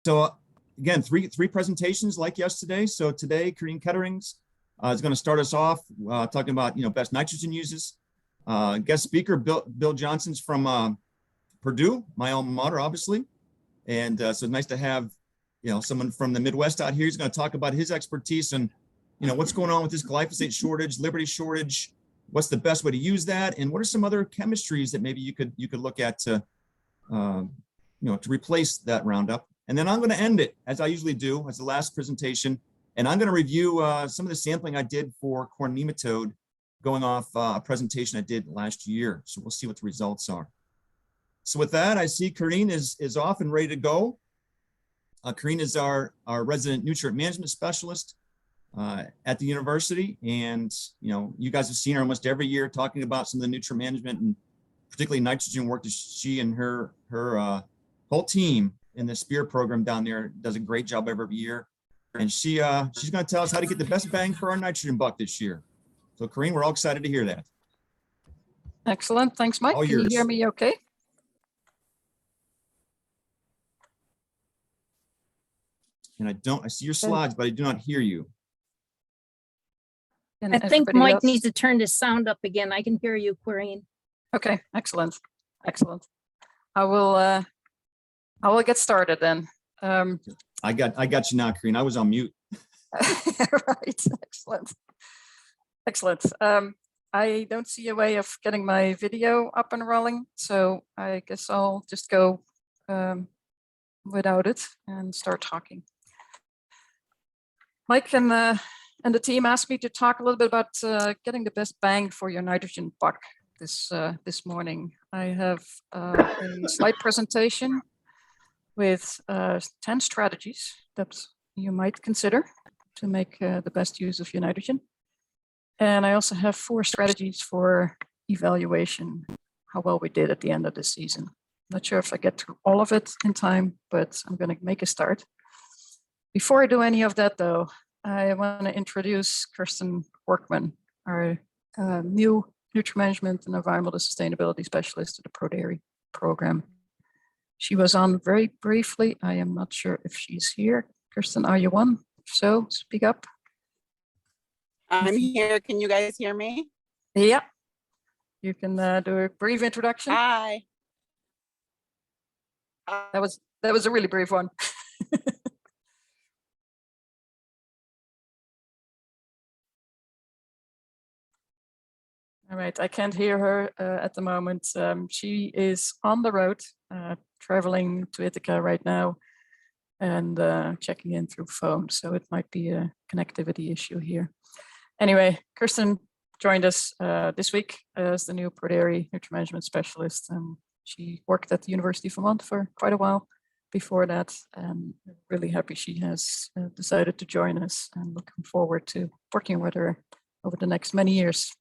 So again, three presentations like yesterday. So today, Quirine Ketterings is going to start us off talking about best nitrogen uses. Guest speaker Bill Johnson's from Purdue, my alma mater, obviously, and so it's nice to have someone from the Midwest out here. He's going to talk about his expertise and what's going on with this glyphosate shortage, Liberty shortage. What's the best way to use that, and what are some other chemistries that maybe you could look at to to replace that Roundup. And then I'm going to end it as I usually do as the last presentation, and I'm going to review some of the sampling I did for corn nematode, going off a presentation I did last year. So we'll see what the results are. So with that, I see Quirine is off and ready to go. Quirine is our resident nutrient management specialist at the university, and you guys have seen her almost every year talking about some of the nutrient management and particularly nitrogen work that she and her whole team in the SPEAR program down there does a great job every year. And she's going to tell us how to get the best bang for our nitrogen buck this year. So Quirine, we're all excited to hear that. Excellent. Thanks, Mike. Can you hear me okay? And I see your slides, but I do not hear you. I think Mike needs to turn his sound up again. I can hear you, Quirine. Okay, excellent. Excellent. I will get started then. I got you now, Quirine. I was on mute. Right. Excellent. I don't see a way of getting my video up and rolling, so I guess I'll just go without it and start talking. Mike and the team asked me to talk a little bit about getting the best bang for your nitrogen buck this morning. I have a slide presentation with 10 strategies that you might consider to make the best use of your nitrogen. And I also have 4 strategies for evaluation, how well we did at the end of the season. Not sure if I get through all of it in time, but I'm going to make a start. Before I do any of that, though, I want to introduce Kirsten Workman, our new nutrient management and environmental sustainability specialist at the ProDairy program. She was on very briefly. I am not sure if she's here. Kirsten, are you on? If so, speak up. I'm here. Can you guys hear me? Yeah. You can do a brief introduction. Hi. That was a really brief one. All right, I can't hear her at the moment. She is on the road, traveling to Ithaca right now and checking in through phone. So it might be a connectivity issue here. Anyway, Kirsten joined us this week as the new ProDairy nutrient management specialist. She worked at the University of Vermont for quite a while before that, and really happy she has decided to join us, and looking forward to working with her over the next many years.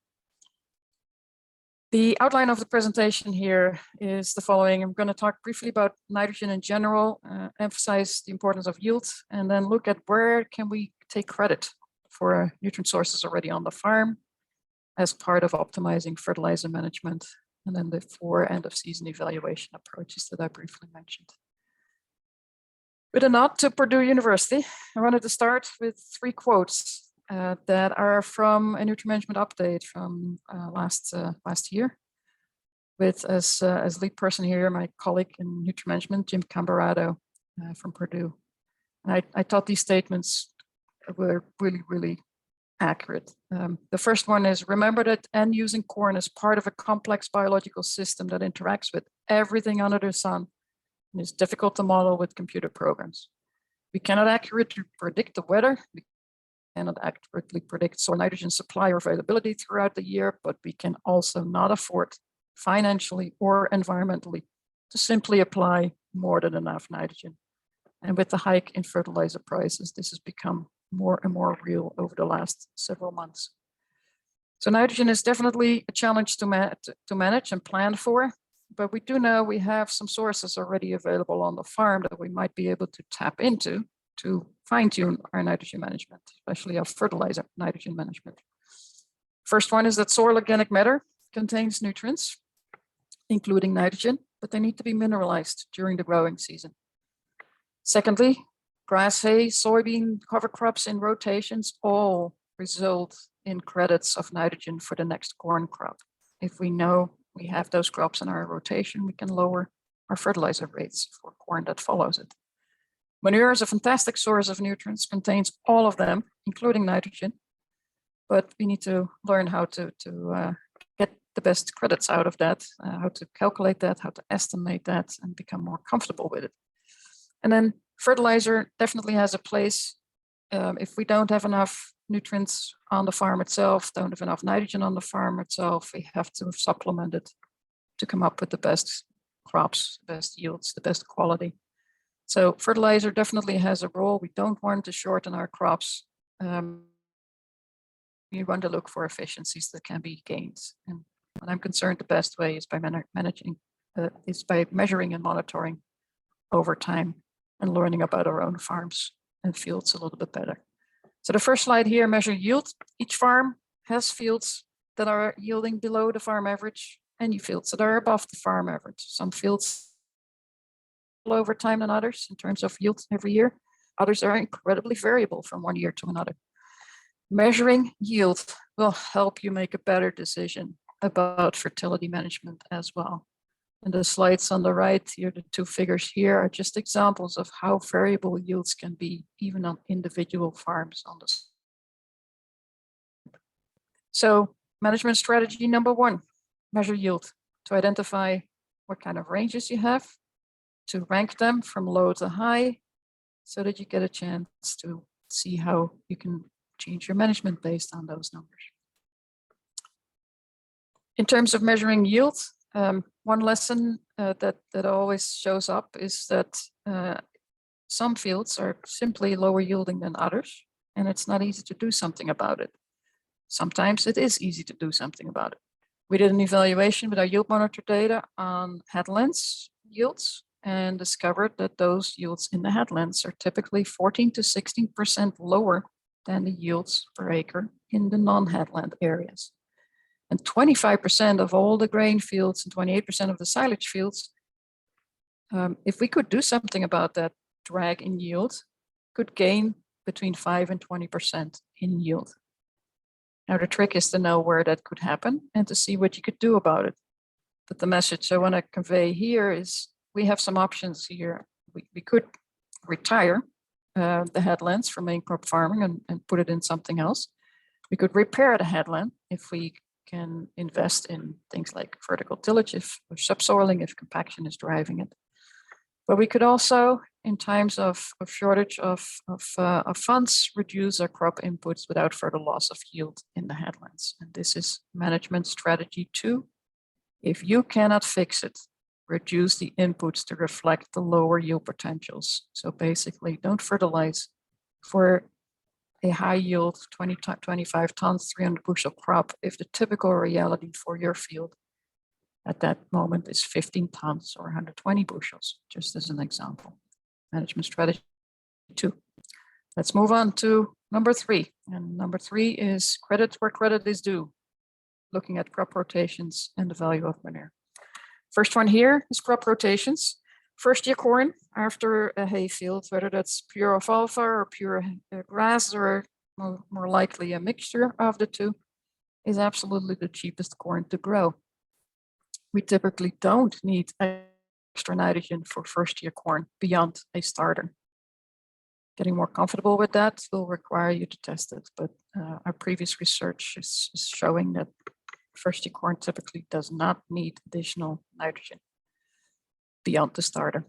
The outline of the presentation here is the following. I'm going to talk briefly about nitrogen in general, emphasize the importance of yield, and then look at where can we take credit for nutrient sources already on the farm as part of optimizing fertilizer management, and then the 4 end of season evaluation approaches that I briefly mentioned. With a nod to Purdue University, I wanted to start with 3 quotes that are from a nutrient management update from last year, with as lead person here, my colleague in nutrient management, Jim Camberado from Purdue. And I thought these statements were really accurate. The first one is, remember that N using corn is part of a complex biological system that interacts with everything under the sun and is difficult to model with computer programs. We cannot accurately predict the weather. We cannot accurately predict soil nitrogen supply or availability throughout the year, but we can also not afford financially or environmentally to simply apply more than enough nitrogen. And with the hike in fertilizer prices, this has become more and more real over the last several months. So nitrogen is definitely a challenge to manage and plan for, but we do know we have some sources already available on the farm that we might be able to tap into to fine-tune our nitrogen management, especially our fertilizer nitrogen management. First one is that soil organic matter contains nutrients, including nitrogen, but they need to be mineralized during the growing season. Secondly, grass, hay, soybean, cover crops in rotations all result in credits of nitrogen for the next corn crop. If we know we have those crops in our rotation, we can lower our fertilizer rates for corn that follows it. Manure is a fantastic source of nutrients, contains all of them, including nitrogen, but we need to learn how to get the best credits out of that, how to calculate that, how to estimate that, and become more comfortable with it. And then fertilizer definitely has a place. If we don't have enough nutrients on the farm itself, don't have enough nitrogen on the farm itself, we have to supplement it to come up with the best crops, the best yields, the best quality. So fertilizer definitely has a role. We don't want to shorten our crops. We want to look for efficiencies that can be gained. And when I'm concerned, the best way is by measuring and monitoring over time and learning about our own farms and fields a little bit better. So the first slide here, measure yield. Each farm has fields that are yielding below the farm average and fields that are above the farm average. Some fields over time than others in terms of yield every year. Others are incredibly variable from one year to another. Measuring yield will help you make a better decision about fertility management as well. And the slides on the right here, the two figures here, are just examples of how variable yields can be even on individual farms on this. So management strategy number one, measure yield to identify what kind of ranges you have, to rank them from low to high so that you get a chance to see how you can change your management based on those numbers. In terms of measuring yield, one lesson that always shows up is that some fields are simply lower yielding than others, and it's not easy to do something about it. Sometimes it is easy to do something about it. We did an evaluation with our yield monitor data on headlands yields and discovered that those yields in the headlands are typically 14 to 16% lower than the yields per acre in the non-headland areas. And 25% of all the grain fields and 28% of the silage fields, if we could do something about that drag in yield, could gain between 5 and 20% in yield. Now the trick is to know where that could happen and to see what you could do about it. But the message I want to convey here is we have some options here. We could retire the headlands from main crop farming and put it in something else. We could repair the headland if we can invest in things like vertical tillage or subsoiling if compaction is driving it. But we could also, in times of shortage of funds, reduce our crop inputs without further loss of yield in the headlands. And this is management strategy 2. If you cannot fix it, reduce the inputs to reflect the lower yield potentials. So basically, don't fertilize for a high yield 25 tons, 300 bushel crop if the typical reality for your field at that moment is 15 tons or 120 bushels, just as an example. Management strategy 2. Let's move on to number 3. And number 3 is credit where credit is due, looking at crop rotations and the value of manure. First one here is crop rotations. First year corn after a hay field, whether that's pure alfalfa or pure grass or more likely a mixture of the two, is absolutely the cheapest corn to grow. We typically don't need extra nitrogen for first year corn beyond a starter. Getting more comfortable with that will require you to test it, but our previous research is showing that first year corn typically does not need additional nitrogen beyond the starter.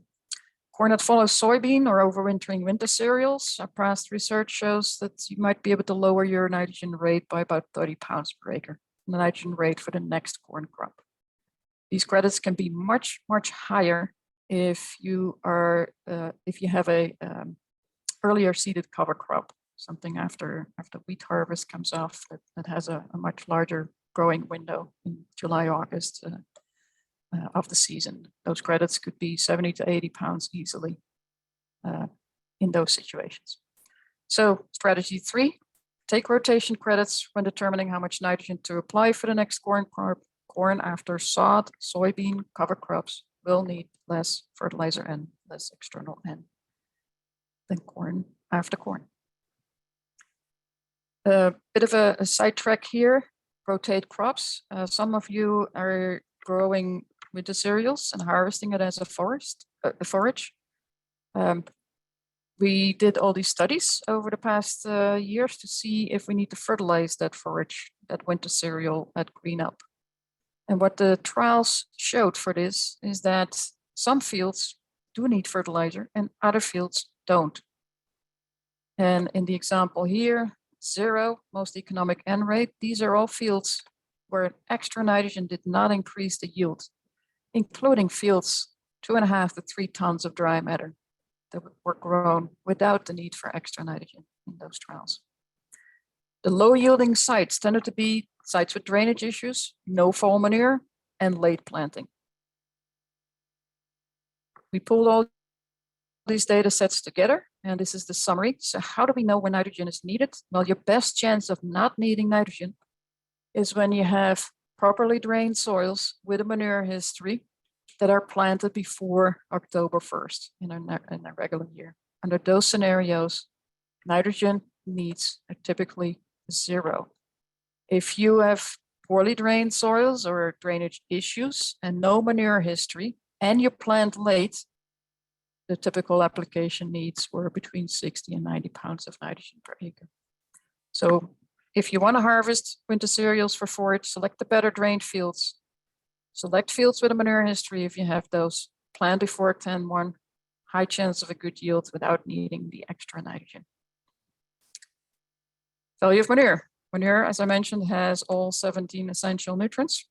Corn that follows soybean or overwintering winter cereals, our past research shows that you might be able to lower your nitrogen rate by about 30 pounds per acre, the nitrogen rate for the next corn crop. These credits can be much, much higher if you have a earlier seeded cover crop, something after wheat harvest comes off that has a much larger growing window in July, August of the season. Those credits could be 70 to 80 pounds easily in those situations. So strategy 3, take rotation credits when determining how much nitrogen to apply for the next corn crop. Corn after sod, soybean, cover crops will need less fertilizer and less external N. than corn after corn. A bit of a sidetrack here, rotate crops. Some of you are growing winter cereals and harvesting it as a forage. We did all these studies over the past years to see if we need to fertilize that forage, that winter cereal at green up. And what the trials showed for this is that some fields do need fertilizer and other fields don't. And in the example here, 0, most economic N rate, these are all fields where extra nitrogen did not increase the yield, including fields 2.5 to 3 tons of dry matter that were grown without the need for extra nitrogen in those trials. The low yielding sites tended to be sites with drainage issues, no fall manure, and late planting. We pulled all these data sets together, and this is the summary. So how do we know when nitrogen is needed? Well, your best chance of not needing nitrogen is when you have properly drained soils with a manure history that are planted before October 1st in a regular year. Under those scenarios, nitrogen needs are typically 0. If you have poorly drained soils or drainage issues and no manure history, and you plant late, the typical application needs were between 60 and 90 pounds of nitrogen per acre. So if you want to harvest winter cereals for forage, select the better drained fields. Select fields with a manure history if you have those. Plant before 10-1, high chance of a good yield without needing the extra nitrogen. Value of manure. Manure, as I mentioned, has all 17 essential nutrients.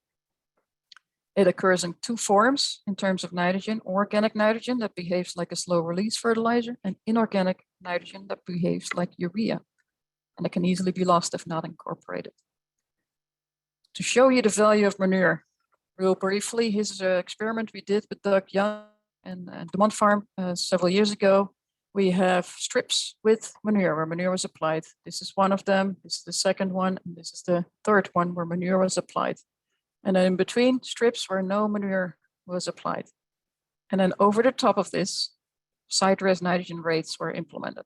It occurs in 2 forms in terms of nitrogen: organic nitrogen that behaves like a slow release fertilizer, and inorganic nitrogen that behaves like urea. And it can easily be lost if not incorporated. To show you the value of manure, real briefly, here's an experiment we did with Doug Young and the Mont Farm several years ago. We have strips with manure where manure was applied. This is one of them, this is the second one, and this is the third one where manure was applied. And then in between, strips where no manure was applied. And then over the top of this, side-dress nitrogen rates were implemented,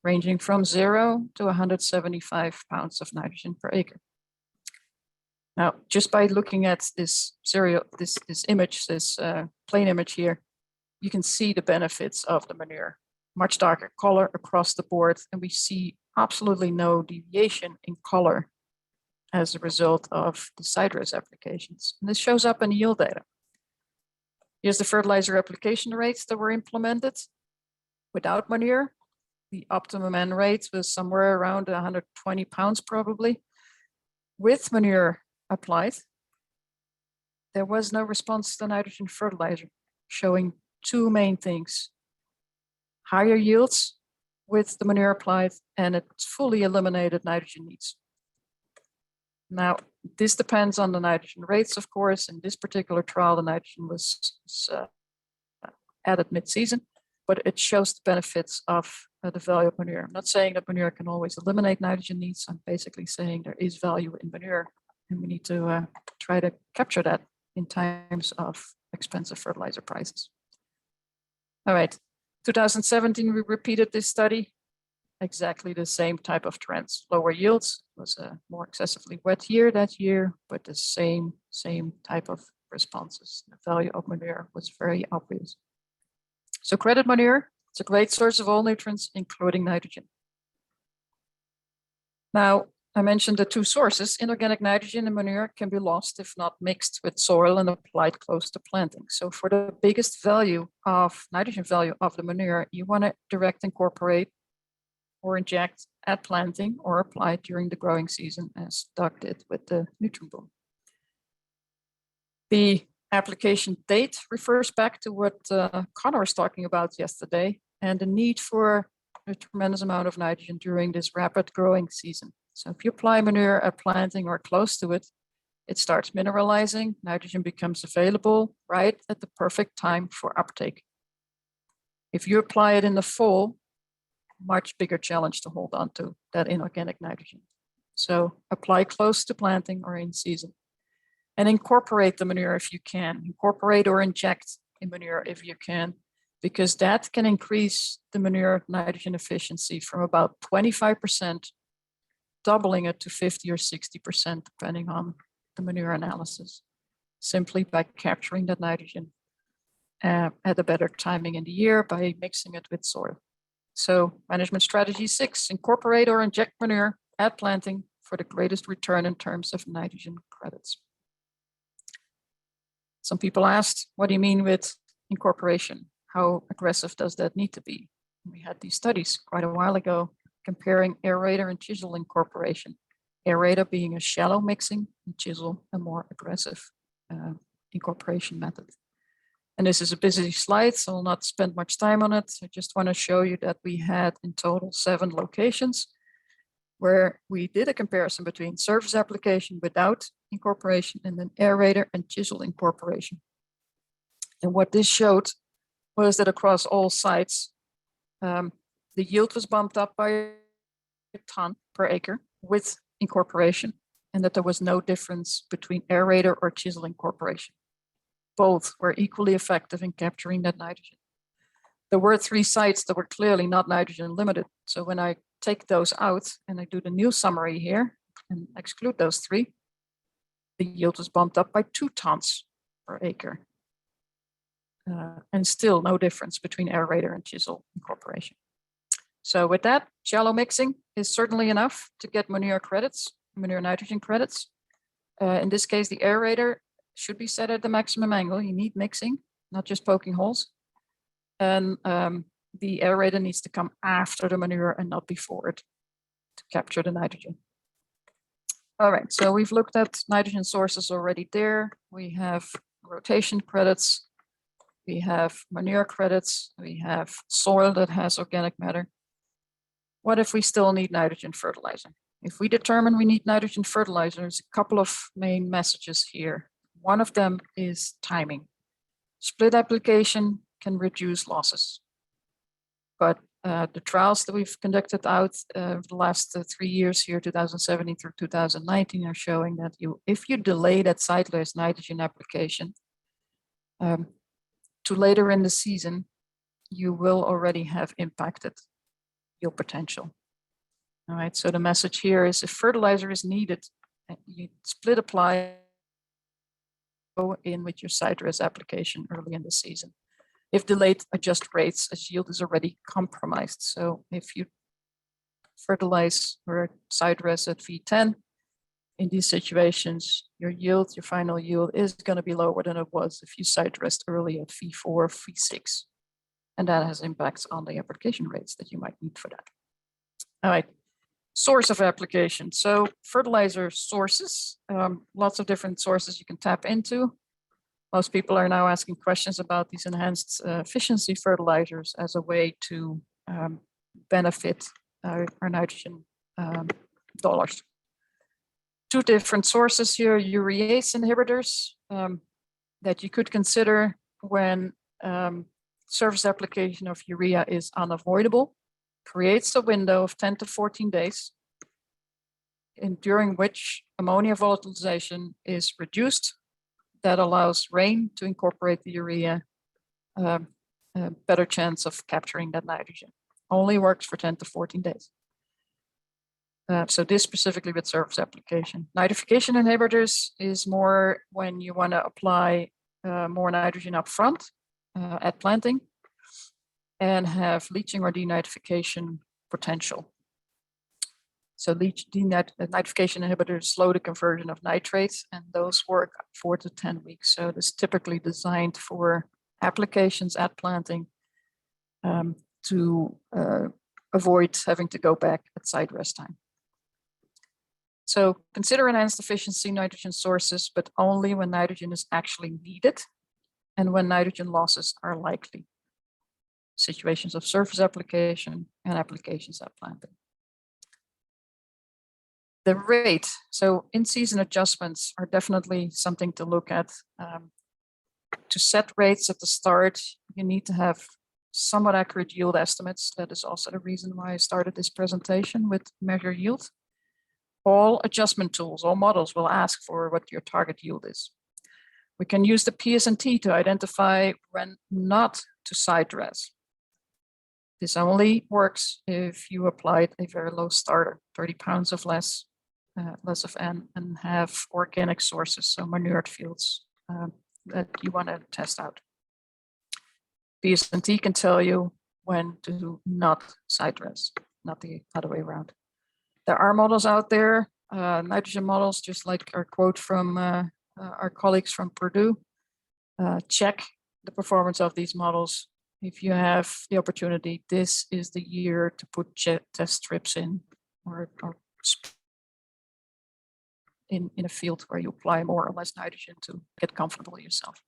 ranging from 0 to 175 pounds of nitrogen per acre. Now, just by looking at this image, this plain image here, you can see the benefits of the manure. Much darker color across the board, and we see absolutely no deviation in color as a result of the side-dress applications. And this shows up in yield data. Here's the fertilizer application rates that were implemented without manure. The optimum N rate was somewhere around 120 pounds probably. With manure applied, there was no response to nitrogen fertilizer, showing 2 main things: higher yields with the manure applied, and it fully eliminated nitrogen needs. Now, this depends on the nitrogen rates, of course. In this particular trial, the nitrogen was added mid-season, but it shows the benefits of the value of manure. I'm not saying that manure can always eliminate nitrogen needs. I'm basically saying there is value in manure, and we need to try to capture that in times of expensive fertilizer prices. All right, 2017, we repeated this study. Exactly the same type of trends. Lower yields, was a more excessively wet year that year, but the same type of responses. The value of manure was very obvious. So credit manure, it's a great source of all nutrients, including nitrogen. Now, I mentioned the 2 sources. Inorganic nitrogen in manure can be lost if not mixed with soil and applied close to planting. So for the biggest value of nitrogen value of the manure, you want to direct incorporate or inject at planting or apply during the growing season, as Doug did with the nutrient boom. The application date refers back to what Connor was talking about yesterday, and the need for a tremendous amount of nitrogen during this rapid growing season. So if you apply manure at planting or close to it, it starts mineralizing, nitrogen becomes available right at the perfect time for uptake. If you apply it in the fall, much bigger challenge to hold on to that inorganic nitrogen. So apply close to planting or in season. And incorporate the manure if you can. Incorporate or inject in manure if you can, because that can increase the manure nitrogen efficiency from about 25%, doubling it to 50 or 60%, depending on the manure analysis, simply by capturing that nitrogen at a better timing in the year by mixing it with soil. So management strategy 6, incorporate or inject manure at planting for the greatest return in terms of nitrogen credits. Some people asked, what do you mean with incorporation? How aggressive does that need to be? We had these studies quite a while ago comparing aerator and chisel incorporation. Aerator being a shallow mixing, and chisel a more aggressive incorporation method. And this is a busy slide, so I'll not spend much time on it. I just want to show you that we had in total 7 locations where we did a comparison between surface application without incorporation and then aerator and chisel incorporation. And what this showed was that across all sites, the yield was bumped up by a ton per acre with incorporation, and that there was no difference between aerator or chisel incorporation. Both were equally effective in capturing that nitrogen. There were 3 sites that were clearly not nitrogen limited. So when I take those out and I do the new summary here and exclude those 3, the yield was bumped up by 2 tons per acre. And still no difference between aerator and chisel incorporation. So with that, shallow mixing is certainly enough to get manure credits, manure nitrogen credits. In this case, the aerator should be set at the maximum angle. You need mixing, not just poking holes. And the aerator needs to come after the manure and not before it to capture the nitrogen. All right, so we've looked at nitrogen sources already there. We have rotation credits. We have manure credits. We have soil that has organic matter. What if we still need nitrogen fertilizer? If we determine we need nitrogen fertilizer, there's a couple of main messages here. One of them is timing. Split application can reduce losses. But the trials that we've conducted out the last 3 years here, 2017 through 2019, are showing that if you delay that side-dress nitrogen application to later in the season, you will already have impacted your potential. All right, so the message here is if fertilizer is needed, you split apply, go in with your side-dress application early in the season. If delayed, adjust rates as yield is already compromised. So if you fertilize or side-dress at V10, in these situations, your yield, your final yield is going to be lower than it was if you side-dressed early at V4, V6. And that has impacts on the application rates that you might need for that. All right, source of application. So fertilizer sources, lots of different sources you can tap into. Most people are now asking questions about these enhanced efficiency fertilizers as a way to benefit our nitrogen dollars. 2 different sources here, urease inhibitors that you could consider when surface application of urea is unavoidable, creates a window of 10 to 14 days during which ammonia volatilization is reduced. That allows rain to incorporate the urea, a better chance of capturing that nitrogen. Only works for 10 to 14 days. So this specifically with surface application. Nitrification inhibitors is more when you want to apply more nitrogen up front at planting and have leaching or denitrification potential. So nitrification inhibitors slow the conversion of nitrates, and those work 4 to 10 weeks. So it is typically designed for applications at planting to avoid having to go back at side rest time. So consider enhanced efficiency nitrogen sources, but only when nitrogen is actually needed and when nitrogen losses are likely. Situations of surface application and applications at planting. The rate, so in-season adjustments are definitely something to look at. To set rates at the start, you need to have somewhat accurate yield estimates. That is also the reason why I started this presentation with measure yield. All adjustment tools, all models will ask for what your target yield is. We can use the PS&T to identify when not to side dress. This only works if you applied a very low starter, 30 pounds of less of N, and have organic sources, so manured fields that you want to test out. PS&T can tell you when to not side dress, not the other way around. There are models out there, nitrogen models, just like our quote from our colleagues from Purdue. Check the performance of these models. If you have the opportunity, this is the year to put test strips in, or in a field where you apply more or less nitrogen to get comfortable yourself.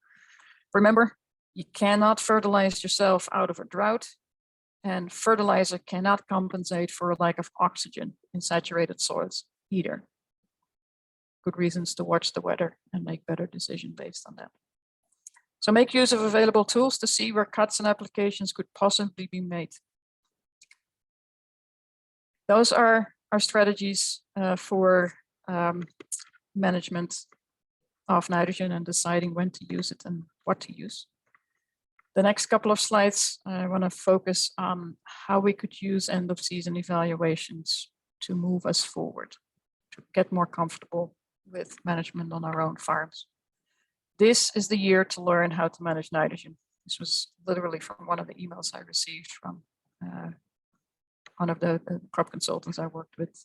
Remember, you cannot fertilize yourself out of a drought, and fertilizer cannot compensate for a lack of oxygen in saturated soils either. Good reasons to watch the weather and make better decisions based on that. So make use of available tools to see where cuts and applications could possibly be made. Those are our strategies for management of nitrogen and deciding when to use it and what to use. The next couple of slides, I want to focus on how we could use end of season evaluations to move us forward, to get more comfortable with management on our own farms. This is the year to learn how to manage nitrogen. This was literally from one of the emails I received from one of the crop consultants I worked with.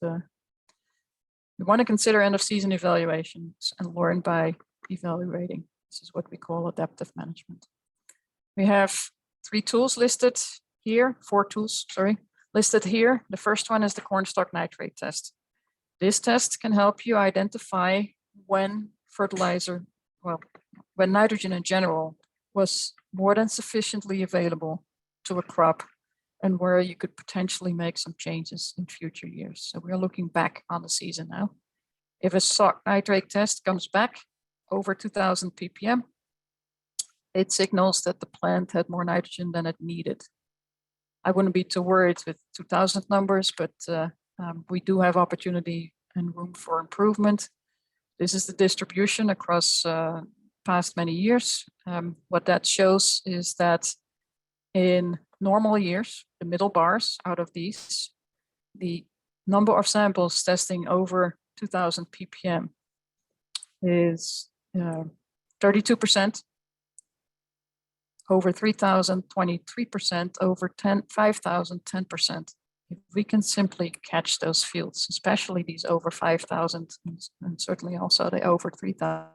We want to consider end of season evaluations and learn by evaluating. This is what we call adaptive management. We have 3 tools listed here, 4 tools, sorry, listed here. The first one is the cornstalk nitrate test. This test can help you identify when fertilizer, well, when nitrogen in general was more than sufficiently available to a crop and where you could potentially make some changes in future years. So we're looking back on the season now. If a stalk nitrate test comes back over 2000 ppm, it signals that the plant had more nitrogen than it needed. I wouldn't be too worried with 2000 numbers, but we do have opportunity and room for improvement. This is the distribution across past many years. What that shows is that in normal years, the middle bars out of these, the number of samples testing over 2000 ppm is 32%, over 3000, 23%, over 5,000, 10%. If we can simply catch those fields, especially these over 5,000 and certainly also the over 3,000,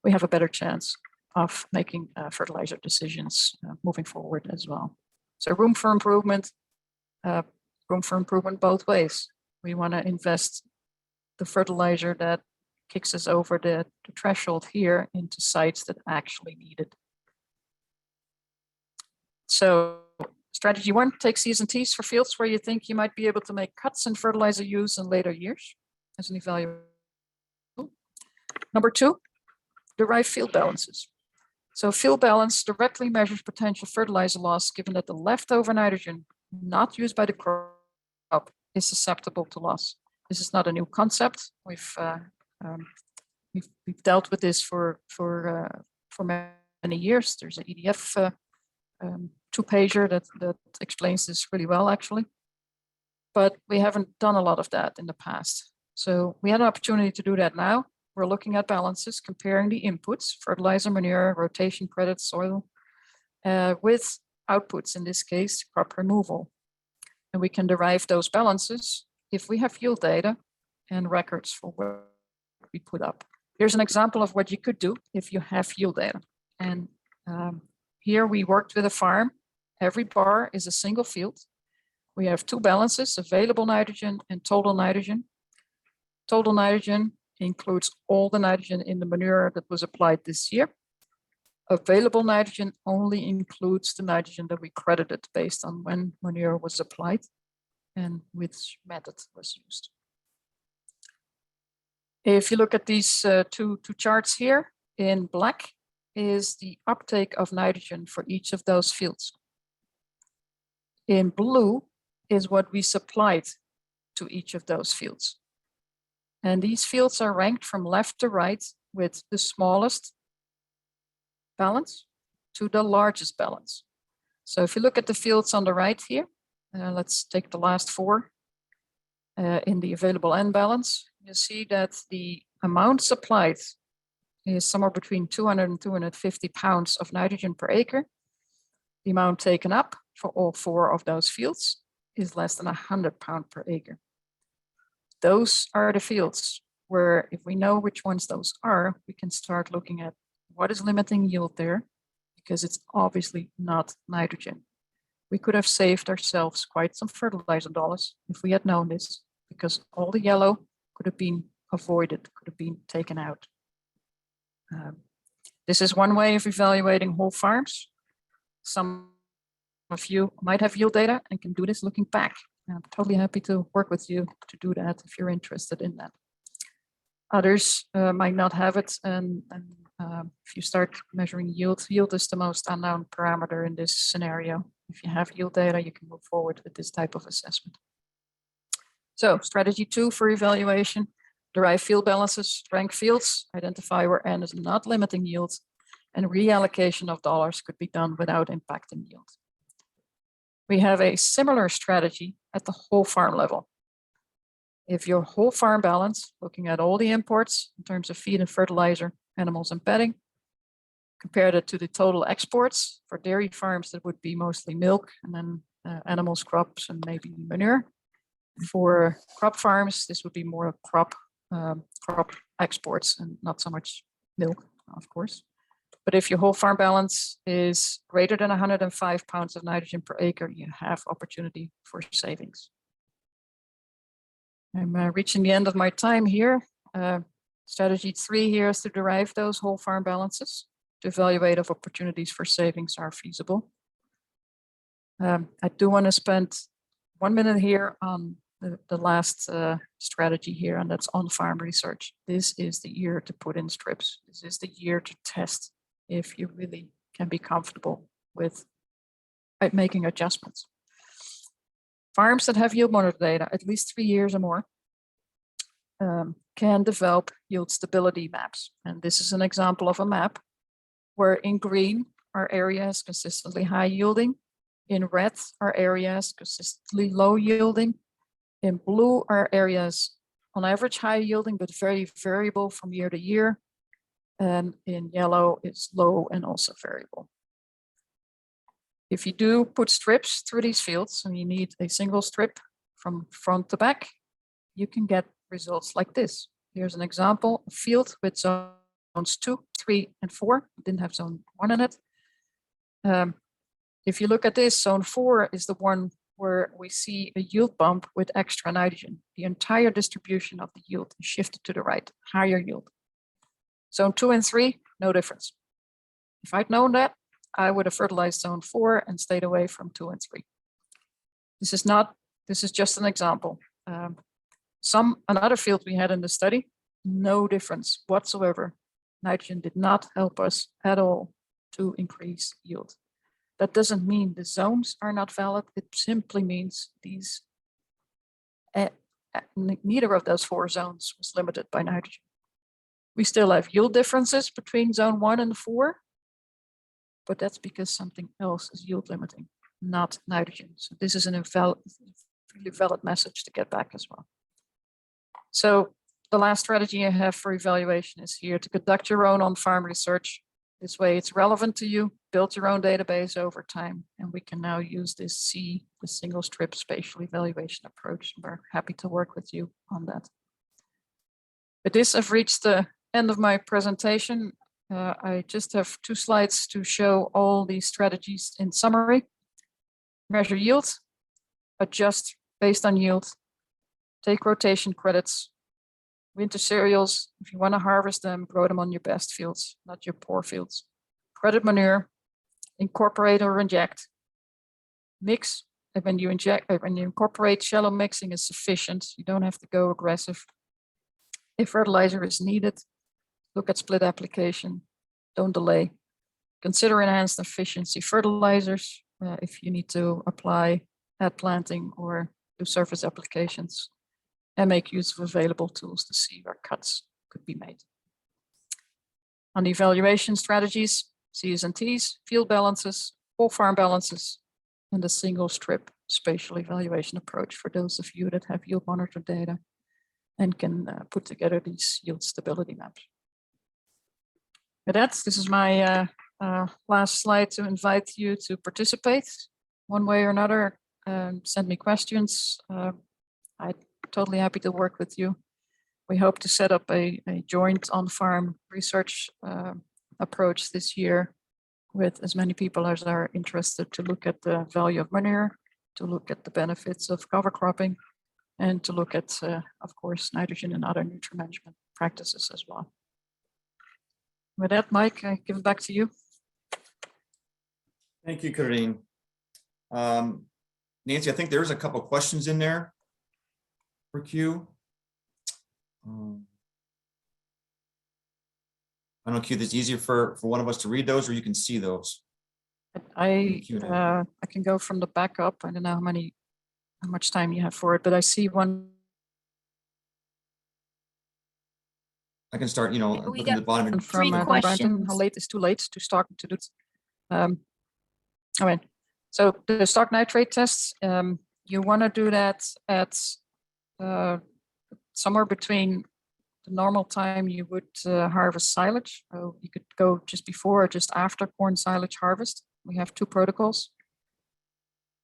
we have a better chance of making fertilizer decisions moving forward as well. So room for improvement both ways. We want to invest the fertilizer that kicks us over the threshold here into sites that actually need it. So strategy 1, take Cs&Ts for fields where you think you might be able to make cuts in fertilizer use in later years as an evaluation. Number 2, derive field balances. So field balance directly measures potential fertilizer loss given that the leftover nitrogen not used by the crop is susceptible to loss. This is not a new concept. We've dealt with this for many years. There's an EDF 2-pager that explains this really well, actually. But we haven't done a lot of that in the past. So we had an opportunity to do that now. We're looking at balances, comparing the inputs, fertilizer, manure, rotation credits, soil, with outputs, in this case, crop removal. And we can derive those balances if we have yield data and records for what we put up. Here's an example of what you could do if you have yield data. And here we worked with a farm. Every bar is a single field. We have 2 balances, available nitrogen and total nitrogen. Total nitrogen includes all the nitrogen in the manure that was applied this year. Available nitrogen only includes the nitrogen that we credited based on when manure was applied and which method was used. If you look at these two charts here, in black is the uptake of nitrogen for each of those fields. In blue is what we supplied to each of those fields. And these fields are ranked from left to right with the smallest balance to the largest balance. So if you look at the fields on the right here, let's take the last 4 in the available N balance. You see that the amount supplied is somewhere between 200 and 250 pounds of nitrogen per acre. The amount taken up for all 4 of those fields is less than 100 pounds per acre. Those are the fields where, if we know which ones those are, we can start looking at what is limiting yield there, because it's obviously not nitrogen. We could have saved ourselves quite some fertilizer dollars if we had known this, because all the yellow could have been avoided, could have been taken out. This is one way of evaluating whole farms. Some of you might have yield data and can do this looking back. I'm totally happy to work with you to do that if you're interested in that. Others might not have it, and if you start measuring yield, yield is the most unknown parameter in this scenario. If you have yield data, you can move forward with this type of assessment. So strategy 2 for evaluation: derive field balances, rank fields, identify where N is not limiting yield, and reallocation of dollars could be done without impacting yield. We have a similar strategy at the whole farm level. If your whole farm balance, looking at all the imports in terms of feed and fertilizer, animals and bedding, compared it to the total exports. For dairy farms, that would be mostly milk, and then animals, crops, and maybe manure. For crop farms, this would be more crop exports and not so much milk, of course. But if your whole farm balance is greater than 105 pounds of nitrogen per acre, you have opportunity for savings. I'm reaching the end of my time here. Strategy 3 here is to derive those whole farm balances to evaluate if opportunities for savings are feasible. I do want to spend 1 minute here on the last strategy here, and that's on-farm research. This is the year to put in strips. This is the year to test if you really can be comfortable with making adjustments. Farms that have yield monitor data, at least 3 years or more, can develop yield stability maps. And this is an example of a map where in green are areas consistently high yielding, in red are areas consistently low yielding, in blue are areas on average high yielding but very variable from year to year, and in yellow it's low and also variable. If you do put strips through these fields, and you need a single strip from front to back, you can get results like this. Here's an example, a field with zones 2, 3, and 4. It didn't have zone 1 in it. If you look at this, zone 4 is the one where we see a yield bump with extra nitrogen. The entire distribution of the yield is shifted to the right, higher yield. Zone 2 and 3, no difference. If I'd known that, I would have fertilized zone 4 and stayed away from 2 and 3. This is just an example. Another field we had in the study, no difference whatsoever. Nitrogen did not help us at all to increase yield. That doesn't mean the zones are not valid. It simply means these, neither of those 4 zones was limited by nitrogen. We still have yield differences between zone 1 and 4, but that's because something else is yield limiting, not nitrogen. So this is an really valid message to get back as well. So the last strategy I have for evaluation is here to conduct your own on-farm research. This way it's relevant to you, build your own database over time, and we can now use this the single strip spatial evaluation approach. We're happy to work with you on that. With this, I've reached the end of my presentation. I just have 2 slides to show all these strategies in summary. Measure yield, adjust based on yield, take rotation credits, winter cereals, if you want to harvest them, grow them on your best fields, not your poor fields. Credit manure, incorporate or inject, mix. And when you incorporate, shallow mixing is sufficient. You don't have to go aggressive. If fertilizer is needed, look at split application, don't delay. Consider enhanced efficiency fertilizers if you need to apply at planting or do surface applications, and make use of available tools to see where cuts could be made. On the evaluation strategies, CS&Ts, field balances, whole farm balances, and the single strip spatial evaluation approach for those of you that have yield monitor data and can put together these yield stability maps. With that, this is my last slide to invite you to participate one way or another. Send me questions. I'm totally happy to work with you. We hope to set up a joint on-farm research approach this year with as many people as are interested to look at the value of manure, to look at the benefits of cover cropping, and to look at, of course, nitrogen and other nutrient management practices as well. With that, Mike, I give it back to you. Thank you, Quirine. Nancy, I think there's a couple questions in there for Q. I don't know, Q, that's easier for one of us to read those, or you can see those. I can go from the back up. I don't know how much time you have for it, but I see one. I can start, you know, We looking at the bottom. And Three from questions. how late is too late to start to do this? All right. So the stock nitrate tests, you want to do that at somewhere between the normal time you would harvest silage. So you could go just before or just after corn silage harvest. We have two protocols.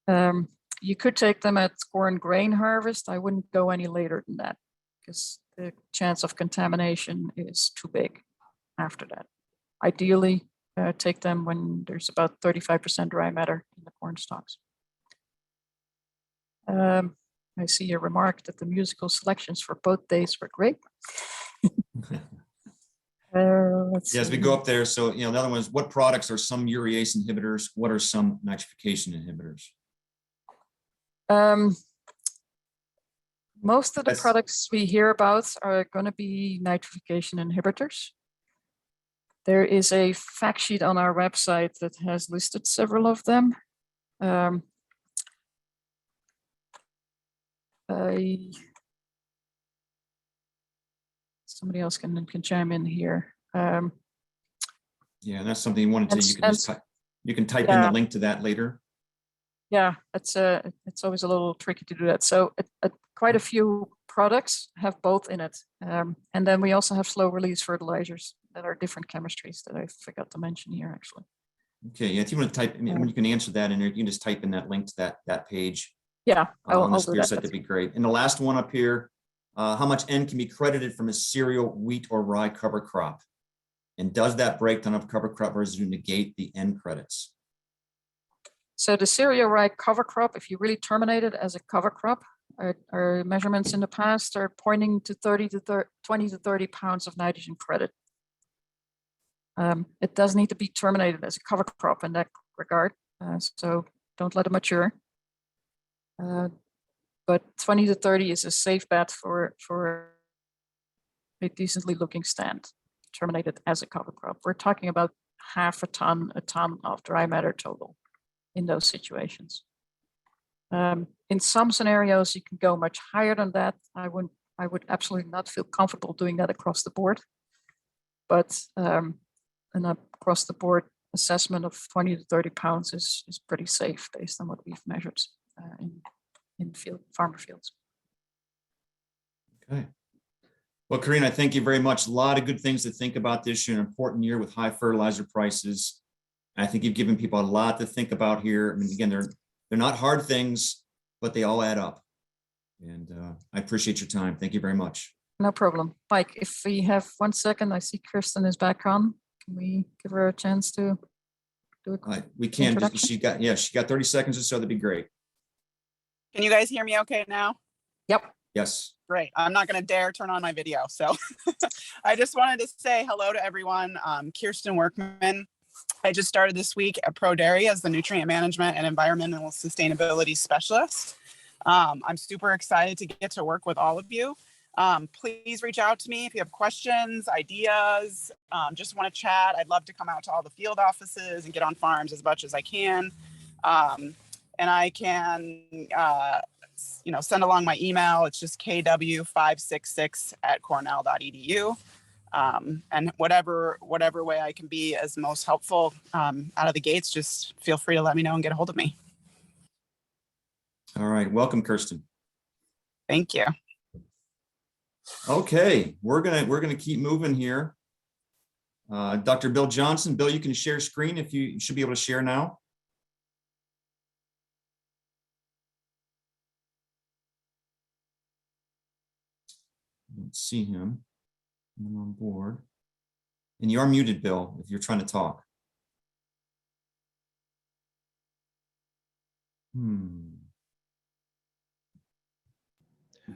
You could take them at corn grain harvest. I wouldn't go any later than that because the chance of contamination is too big after that. Ideally, take them when there's about 35% dry matter in the corn stalks. I see a remark that the musical selections for both days were great. Let's As we see. go up there, so, you know, the other one is what products are some urease inhibitors? What are some nitrification inhibitors? Most of the That's- products we hear about are going to be nitrification inhibitors. There is a fact sheet on our website that has listed several of them. Somebody else can chime in here. Yeah, and that's something you wanted to, you can And- just type, you can type in the yeah. link to that later. Yeah, it's always a little tricky to do that. So quite a few products have both in it. And then we also have slow release fertilizers that are different chemistries that I forgot to mention here actually. Okay, yeah, if you want to type, I mean, when you can answer that in there, you can just type in that link to that page. Yeah, On the I'll do Spear that. site, that'd be great. And the last one up here, how much N can be credited from a cereal, wheat, or rye cover crop? And does that breakdown of cover crop residue negate the N credits? So the cereal rye cover crop, if you really terminate it as a cover crop, our measurements in the past are pointing to 20 to 30 pounds of nitrogen credit. It does need to be terminated as a cover crop in that regard. So don't let it mature. But 20 to 30 is a safe bet for a decently looking stand, terminated as a cover crop. We're talking about half a ton of dry matter total in those situations. In some scenarios, you can go much higher than that. I would absolutely not feel comfortable doing that across the board. But an across the board assessment of 20 to 30 pounds is pretty safe based on what we've measured in farmer fields. Okay. Well, Quirine, I thank you very much. A lot of good things to think about this year, an important year with high fertilizer prices. I think you've given people a lot to think about here. I mean, again, they're not hard things, but they all add up. And I appreciate your time. Thank you very much. No problem. Mike, if we have 1 second, I see Kirsten is back on. Can we give her a chance to do a We can, introduction? she got 30 seconds or so. That'd be great. Can you guys hear me okay now? Yep. Yes. Great. I'm not going to dare turn on my video. So I just wanted to say hello to everyone. Kirsten Workman. I just started this week at ProDairy as the Nutrient Management and Environmental Sustainability Specialist. I'm super excited to get to work with all of you. Please reach out to me if you have questions, ideas, just want to chat. I'd love to come out to all the field offices and get on farms as much as I can. And I can, send along my email. It's just kw566@cornell.edu. And whatever way I can be as most helpful out of the gates, just feel free to let me know and get a hold of me. All right, welcome, Kirsten. Thank you. Okay, we're gonna keep moving here. Dr. Bill Johnson. Bill, you can share screen if you should be able to share now. Let's see him. I'm on board. And you are muted, Bill, if you're trying to talk.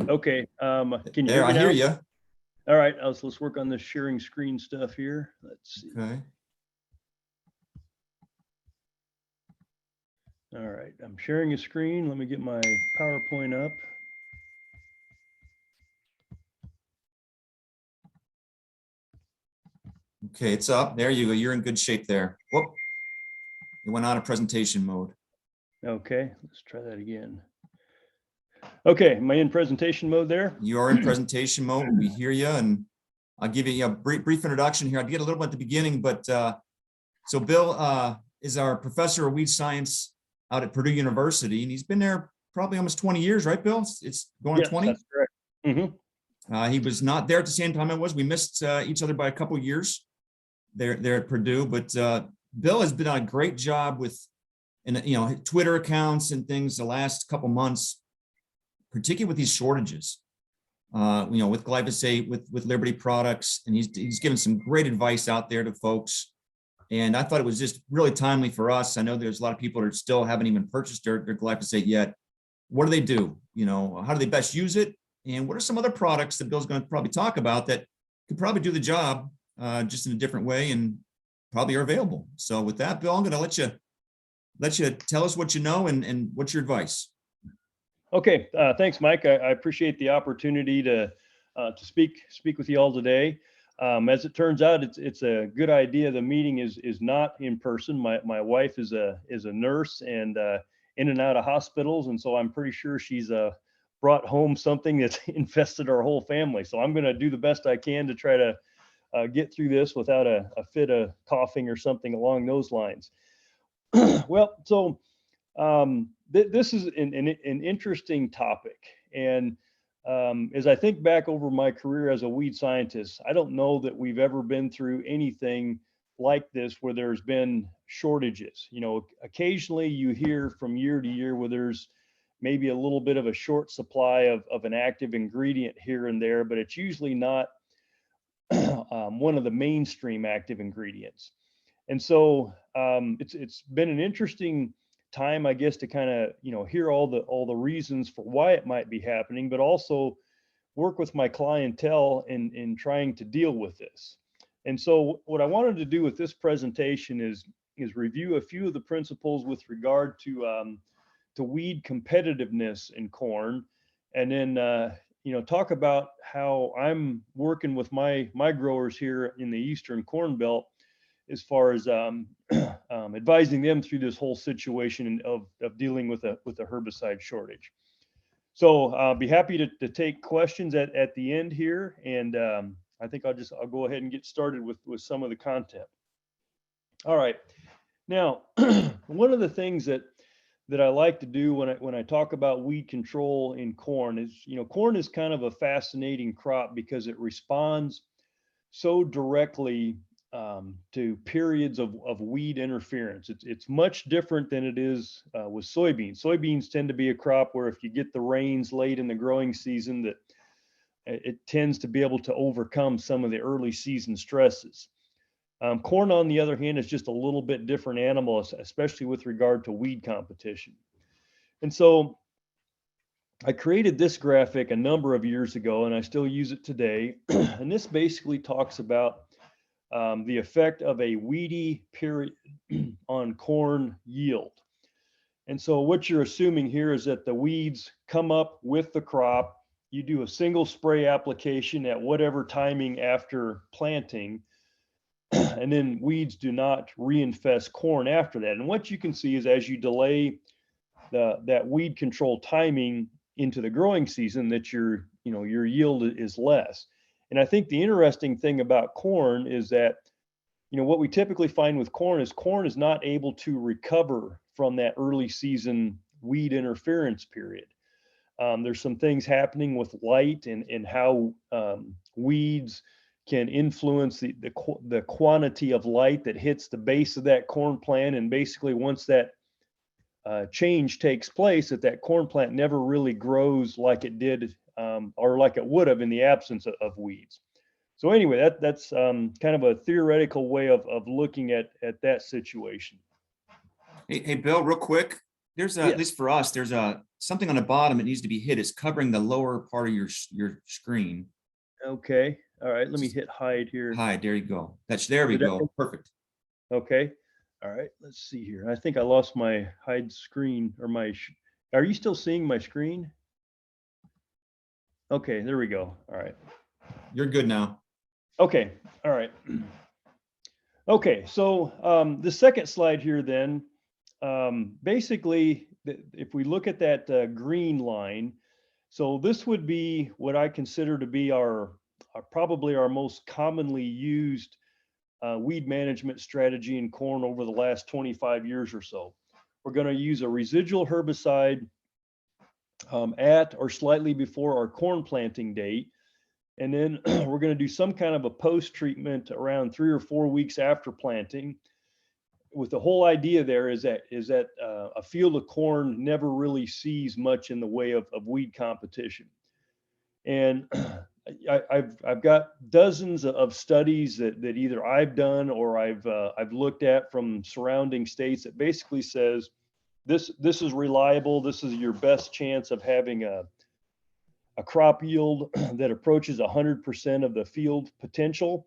Okay, can you There, hear I me hear now? you. All right, let's work on the sharing screen stuff here. Let's see. Okay. All right, I'm sharing a screen. Let me get my PowerPoint up. Okay, it's up. There you go. You're in good shape there. Whoop. It went out of presentation mode. Okay, let's try that again. Okay, am I in presentation mode there? You are in presentation mode. We hear you, and I'll give you a brief introduction here. I'll get a little bit at the beginning, but so Bill is our professor of weed science out at Purdue University, and he's been there probably almost 20 years, right, Bill? It's going on 20? That's correct. Mm-hmm. He was not there at the same time I was. We missed each other by a couple of years there at Purdue, but Bill has been on a great job with, Twitter accounts and things the last couple months, particularly with these shortages, with glyphosate, with Liberty products, and he's given some great advice out there to folks. And I thought it was just really timely for us. I know there's a lot of people that still haven't even purchased their glyphosate yet. What do they do? How do they best use it? And what are some other products that Bill's going to probably talk about that could probably do the job just in a different way and probably are available? So with that, Bill, I'm going to let you tell us what you know and what's your advice. Okay, thanks, Mike. I appreciate the opportunity to speak with you all today. As it turns out, it's a good idea. The meeting is not in person. My wife is a nurse and in and out of hospitals, and so I'm pretty sure she's brought home something that's infested our whole family. So I'm going to do the best I can to try to get through this without a fit of coughing or something along those lines. Well, so this is an interesting topic, and as I think back over my career as a weed scientist, I don't know that we've ever been through anything like this where there's been shortages. Occasionally you hear from year to year where there's maybe a little bit of a short supply of an active ingredient here and there, but it's usually not one of the mainstream active ingredients. And so it's been an interesting time, I guess, to kind of hear all the reasons for why it might be happening, but also work with my clientele in trying to deal with this. And so what I wanted to do with this presentation is review a few of the principles with regard to weed competitiveness in corn, and then talk about how I'm working with my growers here in the Eastern Corn Belt as far as advising them through this whole situation of dealing with a herbicide shortage. So I'll be happy to take questions at the end here, and I think I'll go ahead and get started with some of the content. All right, now one of the things that I like to do when I talk about weed control in corn is, corn is kind of a fascinating crop because it responds so directly to periods of weed interference. It's much different than it is with soybeans. Soybeans tend to be a crop where if you get the rains late in the growing season, that it tends to be able to overcome some of the early season stresses. Corn, on the other hand, is just a little bit different animal, especially with regard to weed competition. And so I created this graphic a number of years ago, and I still use it today. And this basically talks about the effect of a weedy period on corn yield. And so what you're assuming here is that the weeds come up with the crop. You do a single spray application at whatever timing after planting, and then weeds do not reinfest corn after that. And what you can see is as you delay that weed control timing into the growing season, that your yield is less. And I think the interesting thing about corn is that, what we typically find with corn is not able to recover from that early season weed interference period. There's some things happening with light and how weeds can influence the quantity of light that hits the base of that corn plant. And basically once that change takes place, that corn plant never really grows like it did or like it would have in the absence of weeds. So anyway, that's kind of a theoretical way of looking at that situation. Hey, Bill, real quick. There's at least for us, there's something on the bottom that needs to be hit. It's covering the lower part of your screen. Okay. All right. Let me hit hide here. Hide. There you go. There we go. Perfect. Okay. All right. Let's see here. I think I lost my hide screen or are you still seeing my screen? Okay. There we go. All right. You're good now. Okay. All right. Okay. So the second slide here then, basically, if we look at that green line, so this would be what I consider to be probably our most commonly used weed management strategy in corn over the last 25 years or so. We're going to use a residual herbicide at or slightly before our corn planting date. And then we're going to do some kind of a post treatment around 3 or 4 weeks after planting. With the whole idea there is that a field of corn never really sees much in the way of weed competition. And I've got dozens of studies that either I've done or I've looked at from surrounding states that basically says this is reliable. This is your best chance of having a crop yield that approaches 100% of the field potential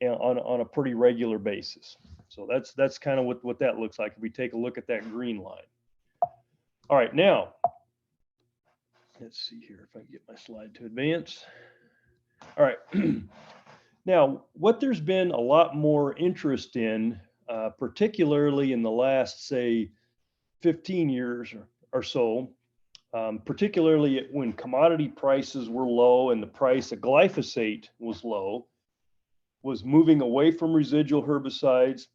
on a pretty regular basis. So that's kind of what that looks like if we take a look at that green line. All right, now, let's see here if I can get my slide to advance. All right. Now, what there's been a lot more interest in, particularly in the last, say, 15 years or so, particularly when commodity prices were low and the price of glyphosate was low, was moving away from residual herbicides,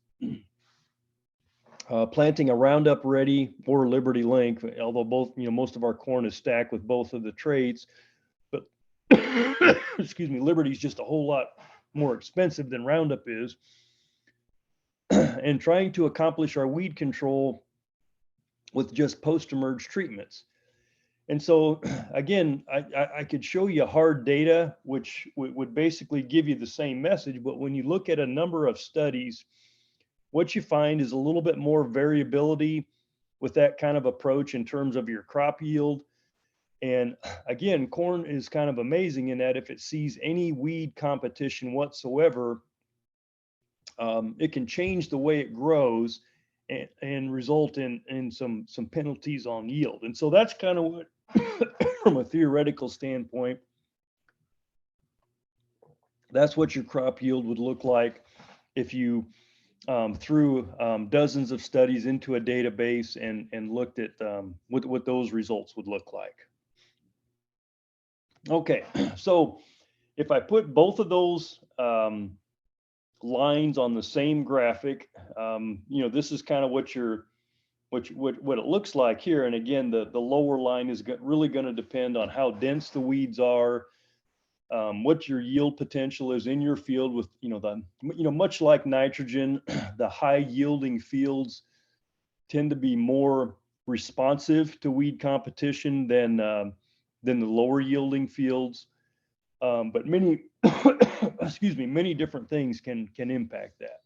planting a Roundup Ready or Liberty Link, although both, most of our corn is stacked with both of the traits, but excuse me, Liberty is just a whole lot more expensive than Roundup is, and trying to accomplish our weed control with just post-emerge treatments. And so again, I could show you hard data, which would basically give you the same message. But when you look at a number of studies, what you find is a little bit more variability with that kind of approach in terms of your crop yield. And again, corn is kind of amazing in that if it sees any weed competition whatsoever, it can change the way it grows and result in some penalties on yield. And so that's kind of what, from a theoretical standpoint, that's what your crop yield would look like if you threw dozens of studies into a database and looked at what those results would look like. Okay, so if I put both of those lines on the same graphic, this is kind of what it looks like here. And again, the lower line is really going to depend on how dense the weeds are, what your yield potential is in your field with, much like nitrogen, the high yielding fields tend to be more responsive to weed competition than the lower yielding fields. But many, excuse me, many different things can impact that.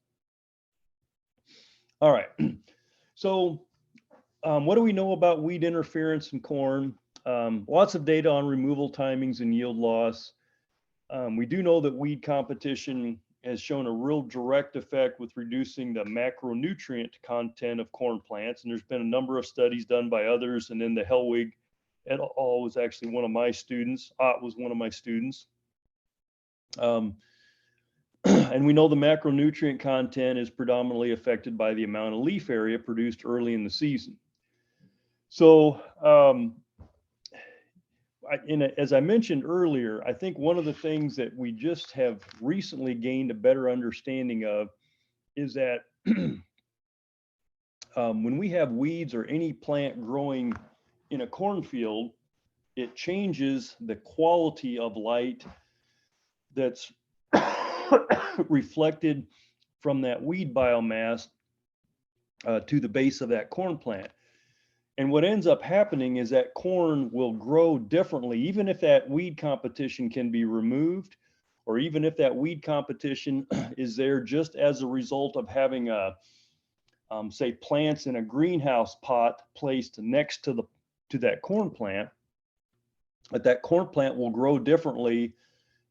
All right. So what do we know about weed interference in corn? Lots of data on removal timings and yield loss. We do know that weed competition has shown a real direct effect with reducing the macronutrient content of corn plants. And there's been a number of studies done by others. And then the Hellwig et al. Was actually one of my students. Ott was one of my students. And we know the macronutrient content is predominantly affected by the amount of leaf area produced early in the season. So as I mentioned earlier, I think one of the things that we just have recently gained a better understanding of is that when we have weeds or any plant growing in a cornfield, it changes the quality of light that's reflected from that weed biomass to the base of that corn plant. And what ends up happening is that corn will grow differently, even if that weed competition can be removed, or even if that weed competition is there just as a result of having say plants in a greenhouse pot placed next to that corn plant. But that corn plant will grow differently.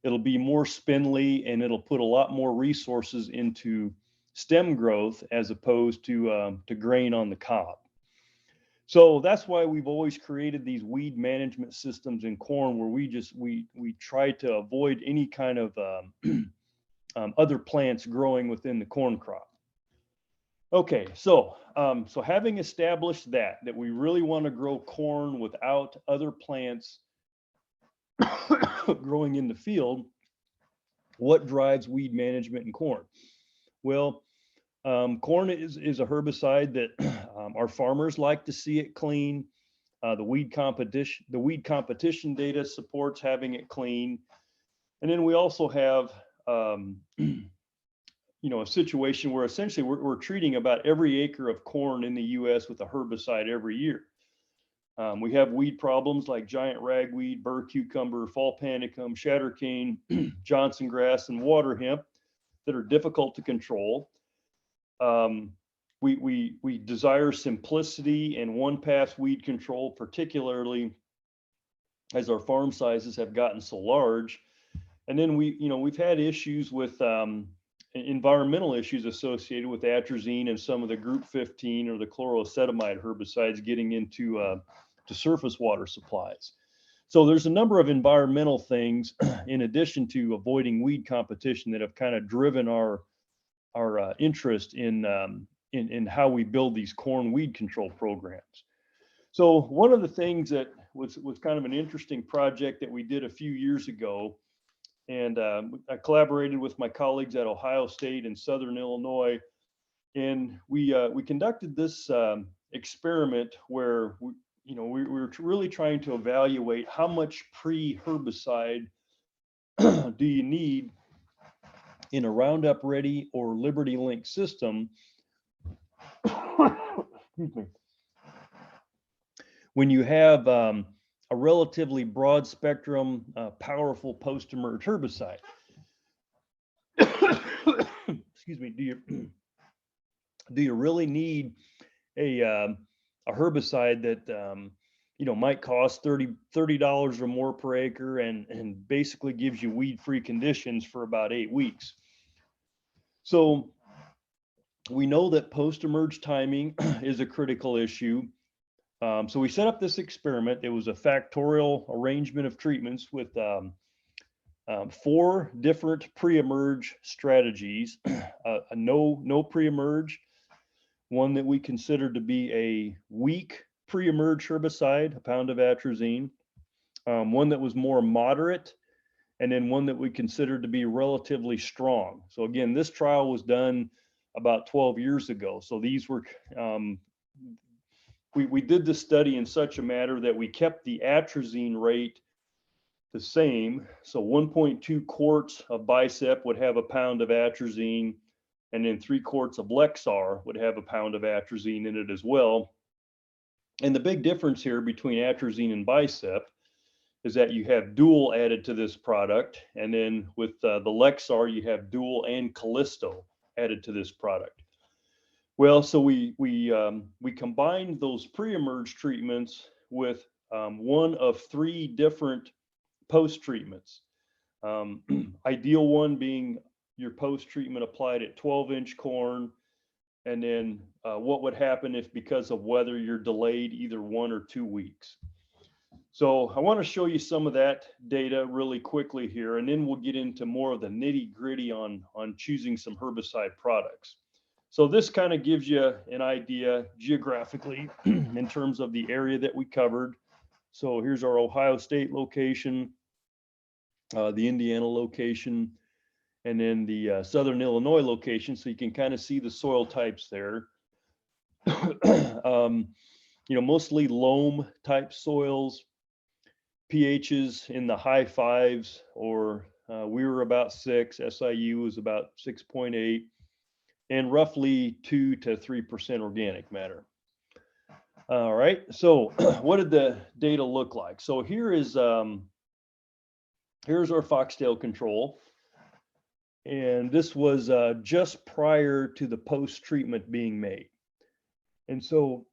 It'll be more spindly, and it'll put a lot more resources into stem growth as opposed to grain on the cob. So that's why we've always created these weed management systems in corn, where we try to avoid any kind of other plants growing within the corn crop. Okay, so having established that we really want to grow corn without other plants growing in the field, what drives weed management in corn? Well, corn is a herbicide that our farmers like to see it clean. The weed competition data supports having it clean. And then we also have a situation where essentially we're treating about every acre of corn in the US with a herbicide every year. We have weed problems like giant ragweed, burr cucumber, fall panicum, shattercane, Johnson grass, and water hemp that are difficult to control. We desire simplicity and one-pass weed control, particularly as our farm sizes have gotten so large. And then we've had issues with environmental issues associated with atrazine and some of the group 15 or the chloroacetamide herbicides getting into to surface water supplies. So there's a number of environmental things in addition to avoiding weed competition that have kind of driven our interest in how we build these corn weed control programs. So one of the things that was kind of an interesting project that we did a few years ago, and I collaborated with my colleagues at Ohio State and Southern Illinois, and we conducted this experiment where we were really trying to evaluate how much pre-herbicide do you need in a Roundup Ready or Liberty Link system when you have a relatively broad spectrum, powerful post-emerge herbicide. Excuse me. Do you really need a herbicide that might cost $30 or more per acre and basically gives you weed-free conditions for about 8 weeks? So we know that post-emerge timing is a critical issue. So we set up this experiment. It was a factorial arrangement of treatments with 4 different pre-emerge strategies, a no pre-emerge, one that we considered to be a weak pre-emerge herbicide, a pound of atrazine, one that was more moderate, and then one that we considered to be relatively strong. So again, this trial was done about 12 years ago. So these were, we did this study in such a manner that we kept the atrazine rate the same. So 1.2 quarts of Bicep would have a pound of atrazine, and then 3 quarts of Lexar would have a pound of atrazine in it as well. And the big difference here between atrazine and Bicep is that you have dual added to this product. And then with the Lexar, you have dual and Callisto added to this product. Well, so we combined those pre-emerge treatments with one of 3 different post treatments. Ideal one being your post treatment applied at 12-inch corn, and then what would happen if because of weather you're delayed either 1 or 2 weeks. So I want to show you some of that data really quickly here, and then we'll get into more of the nitty-gritty on choosing some herbicide products. So this kind of gives you an idea geographically in terms of the area that we covered. So here's our Ohio State location, the Indiana location, and then the Southern Illinois location. So you can kind of see the soil types there. Mostly loam type soils, pHs in the high 5s, or we were about 6, SIU was about 6.8, and roughly 2 to 3% organic matter. All right, so what did the data look like? So here's our foxtail control. And this was just prior to the post-treatment being made. And so,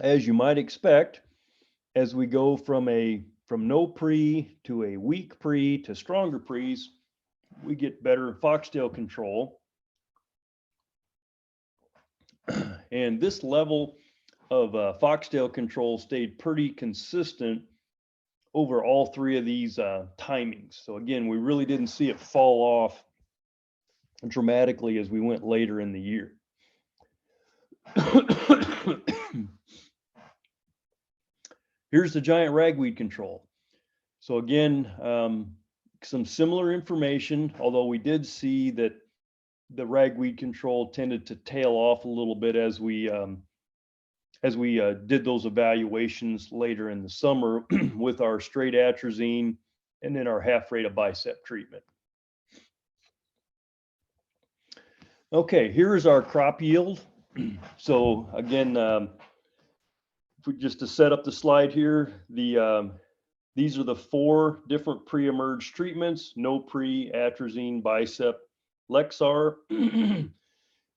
as you might expect, as we go from no pre to a weak pre to stronger pre's, we get better foxtail control. And this level of foxtail control stayed pretty consistent over all three of these timings. So again, we really didn't see it fall off dramatically as we went later in the year. Here's the giant ragweed control. So again, some similar information, although we did see that the ragweed control tended to tail off a little bit as we did those evaluations later in the summer with our straight atrazine and then our half rate of bicep treatment. Okay, here is our crop yield. So again, just to set up the slide here, these are the 4 different pre-emerge treatments: no pre, atrazine, bicep, Lexar, and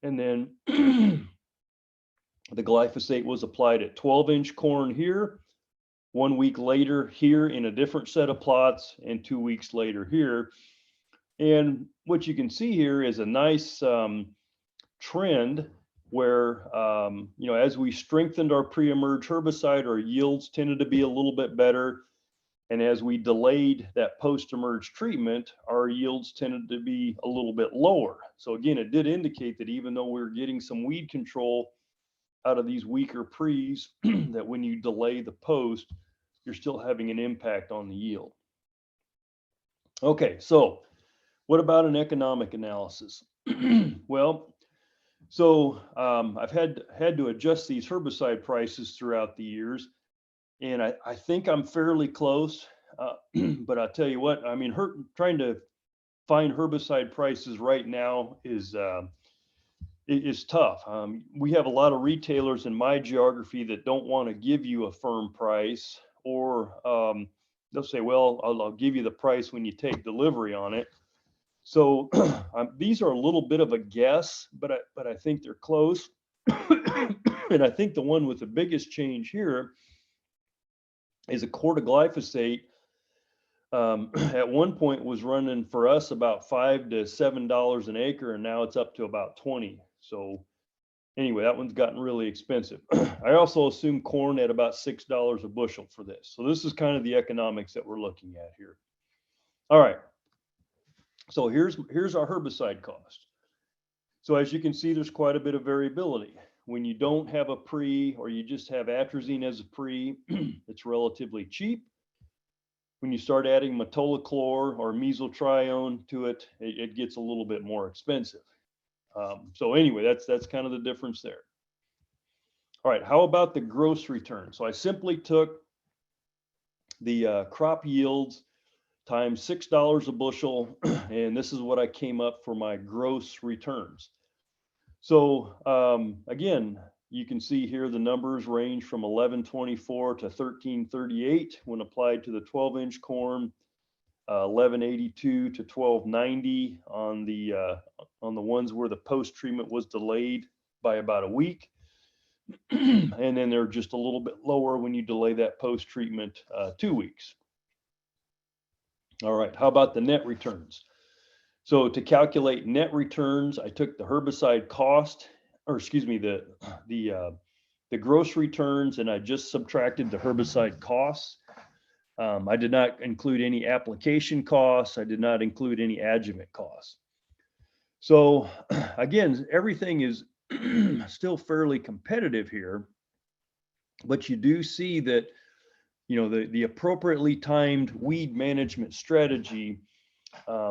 then the glyphosate was applied at 12-inch corn here, 1 week later here in a different set of plots, and 2 weeks later here. And what you can see here is a nice trend where, as we strengthened our pre-emerge herbicide, our yields tended to be a little bit better. And as we delayed that post-emerge treatment, our yields tended to be a little bit lower. So again, it did indicate that even though we're getting some weed control out of these weaker pre's, that when you delay the post, you're still having an impact on the yield. Okay, so what about an economic analysis? Well, so I've had to adjust these herbicide prices throughout the years, and I think I'm fairly close, but I'll tell you what, I mean, trying to find herbicide prices right now is tough. We have a lot of retailers in my geography that don't want to give you a firm price, or they'll say, well, I'll give you the price when you take delivery on it. So these are a little bit of a guess, but I think they're close. And I think the one with the biggest change here is a quart of glyphosate. At one point was running for us about $5 to $7 an acre, and now it's up to about 20. So anyway, that one's gotten really expensive. I also assume corn at about $6 a bushel for this. So this is kind of the economics that we're looking at here. All right. So here's our herbicide cost. So as you can see, there's quite a bit of variability. When you don't have a pre, or you just have atrazine as a pre, it's relatively cheap. When you start adding metolachlor or mesotrione to it, it gets a little bit more expensive. So anyway, that's kind of the difference there. All right, how about the gross return? So I simply took the crop yields times $6 a bushel, and this is what I came up for my gross returns. So again, you can see here the numbers range from 1124 to 1338 when applied to the 12-inch corn, 1182 to 1290 on the ones where the post-treatment was delayed by about a week. And then they're just a little bit lower when you delay that post-treatment 2 weeks. All right, how about the net returns? So to calculate net returns, I took the herbicide cost, or excuse me, the gross returns, and I just subtracted the herbicide costs. I did not include any application costs. I did not include any adjuvant costs. So again, everything is still fairly competitive here. but you do see that, the appropriately timed weed management strategy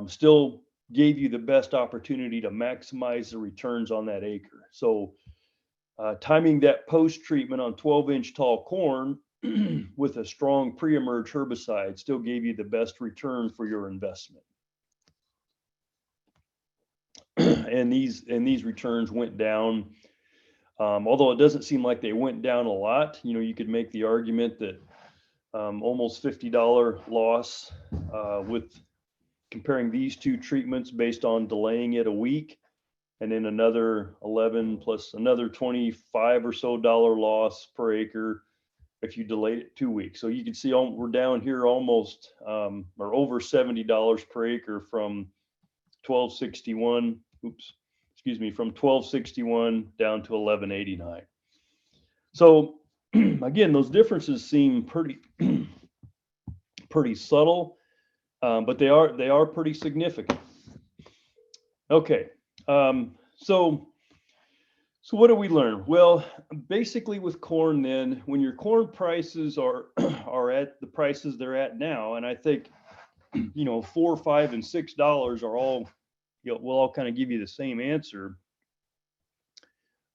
still gave you the best opportunity to maximize the returns on that acre. So timing that post-treatment on 12-inch tall corn with a strong pre-emerge herbicide still gave you the best return for your investment. and these returns went down. Although it doesn't seem like they went down a lot, you could make the argument that almost $50 loss with comparing these two treatments based on delaying it a week, and then another 11 plus another 25 or so dollar loss per acre if you delayed it 2 weeks. So you can see we're down here almost or over $70 per acre from 1261. From 1261 down to 1189. So again, those differences seem pretty subtle, but they are pretty significant. Okay, so what do we learn? Well, basically with corn, then when your corn prices are at the prices they're at now, and I think $4, $5, and $6 are all will all kind of give you the same answer.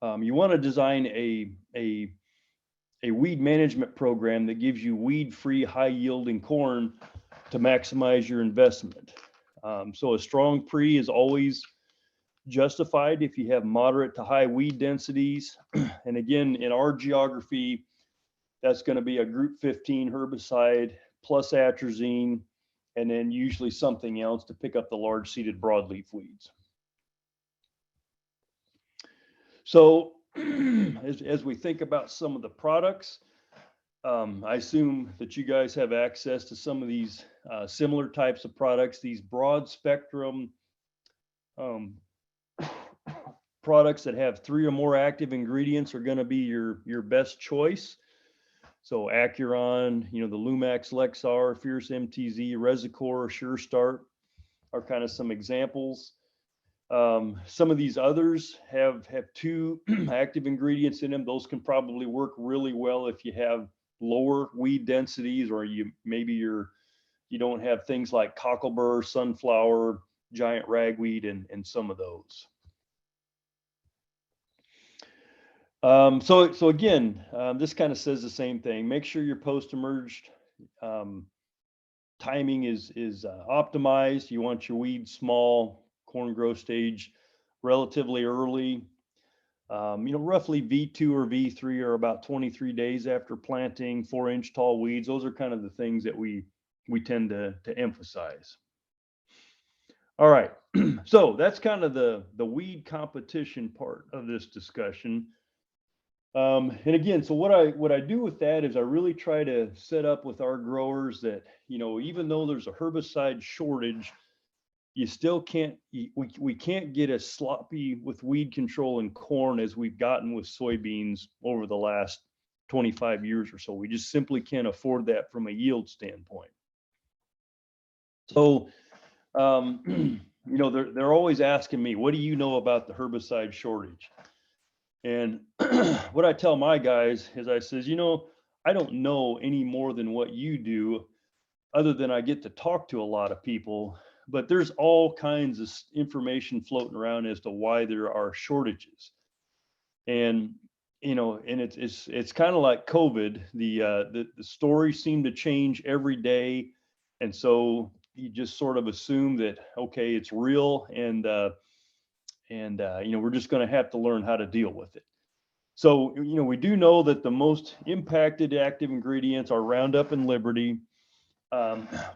You want to design a weed management program that gives you weed-free, high-yielding corn to maximize your investment. So a strong pre is always justified if you have moderate to high weed densities. And again, in our geography, that's going to be a group 15 herbicide plus atrazine, and then usually something else to pick up the large seeded broadleaf weeds. So as we think about some of the products, I assume that you guys have access to some of these similar types of products. These broad spectrum products that have 3 or more active ingredients are going to be your best choice. So Acuron, the Lumax Lexar, Fierce MTZ, Resicor, Sure Start are kind of some examples. Some of these others have 2 active ingredients in them. Those can probably work really well if you have lower weed densities, or you don't have things like cocklebur, sunflower, giant ragweed, and some of those. So again, this kind of says the same thing. Make sure your post-emerged timing is optimized. You want your weeds small, corn growth stage relatively early. Roughly V2 or V3 are about 23 days after planting. 4-inch tall weeds. Those are kind of the things that we tend to emphasize. All right, so that's kind of the weed competition part of this discussion. And again, so what I do with that is I really try to set up with our growers that, even though there's a herbicide shortage, you still we can't get as sloppy with weed control in corn as we've gotten with soybeans over the last 25 years or so. We just simply can't afford that from a yield standpoint. So, they're always asking me, what do you know about the herbicide shortage? And what I tell my guys is I says, I don't know any more than what you do, other than I get to talk to a lot of people, but there's all kinds of information floating around as to why there are shortages. And, and it's kind of like COVID, the stories seem to change every day. And so you just sort of assume that, okay, it's real, and we're just going to have to learn how to deal with it. So, we do know that the most impacted active ingredients are Roundup and Liberty.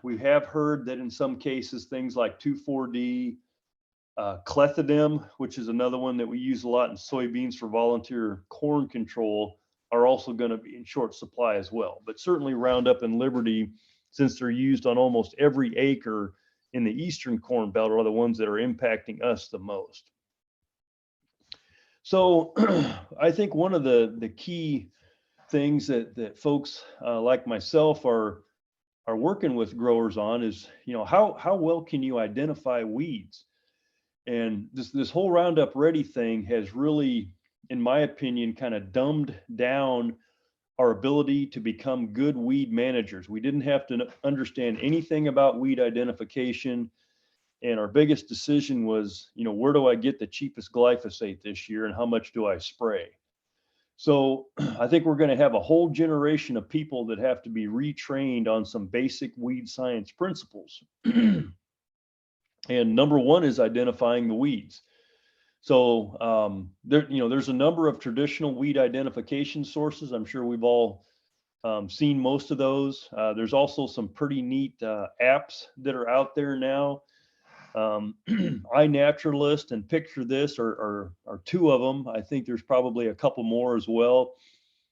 We have heard that in some cases, things like 2,4-D, clethodim, which is another one that we use a lot in soybeans for volunteer corn control, are also going to be in short supply as well. But certainly Roundup and Liberty, since they're used on almost every acre in the eastern corn belt, are the ones that are impacting us the most. So I think one of the key things that folks like myself are working with growers on is, how well can you identify weeds? And this whole Roundup Ready thing has really, in my opinion, kind of dumbed down our ability to become good weed managers. We didn't have to understand anything about weed identification. And our biggest decision was, where do I get the cheapest glyphosate this year and how much do I spray? So I think we're going to have a whole generation of people that have to be retrained on some basic weed science principles. And number one is identifying the weeds. So there's a number of traditional weed identification sources. I'm sure we've all seen most of those. There's also some pretty neat apps that are out there now. iNaturalist and Picture This are two of them. I think there's probably a couple more as well,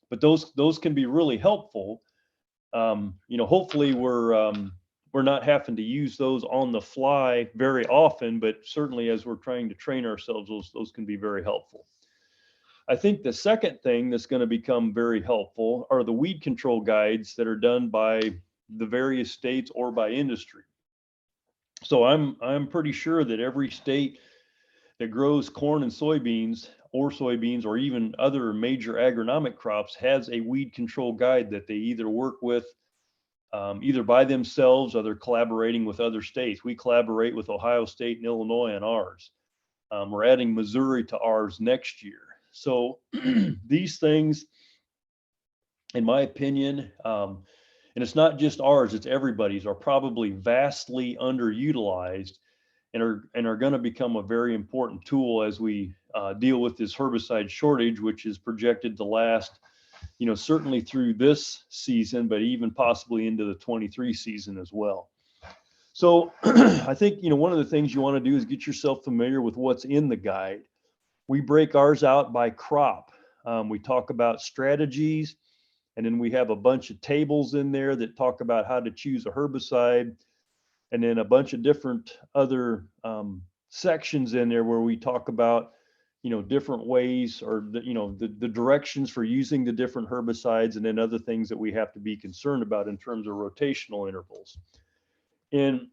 but those can be really helpful. Hopefully we're not having to use those on the fly very often, but certainly as we're trying to train ourselves, those can be very helpful. I think the second thing that's going to become very helpful are the weed control guides that are done by the various states or by industry. So I'm pretty sure that every state that grows corn and soybeans or even other major agronomic crops has a weed control guide that they either work with either by themselves or they're collaborating with other states. We collaborate with Ohio State and Illinois on ours. We're adding Missouri to ours next year. So these things, in my opinion, and it's not just ours, it's everybody's, are probably vastly underutilized and are going to become a very important tool as we deal with this herbicide shortage, which is projected to last, certainly through this season, but even possibly into the 23 season as well. So I think, one of the things you want to do is get yourself familiar with what's in the guide. We break ours out by crop. We talk about strategies. And then we have a bunch of tables in there that talk about how to choose a herbicide, and then a bunch of different other sections in there where we talk about, different ways or the directions for using the different herbicides, and then other things that we have to be concerned about in terms of rotational intervals. And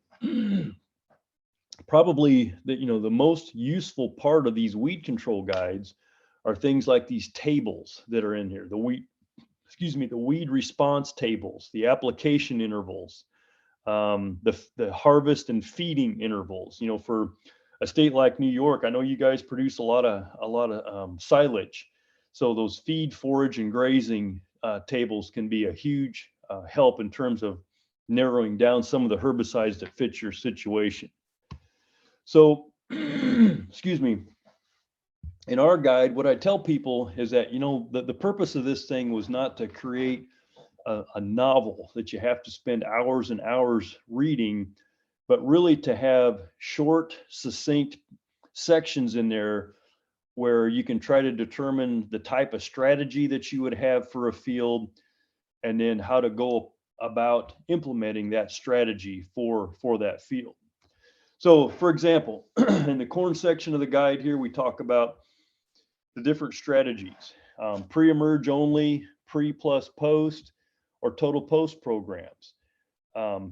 probably the most useful part of these weed control guides are things like these tables that are in here, the weed response tables, the application intervals, the harvest and feeding intervals. For a state like New York, I know you guys produce a lot of silage. So those feed, forage, and grazing tables can be a huge help in terms of narrowing down some of the herbicides that fit your situation. So, excuse me. In our guide, what I tell people is that, the purpose of this thing was not to create a novel that you have to spend hours and hours reading, but really to have short, succinct sections in there where you can try to determine the type of strategy that you would have for a field, and then how to go about implementing that strategy for that field. So, for example, in the corn section of the guide here, we talk about the different strategies, pre-emerge only, pre plus post, or total post programs,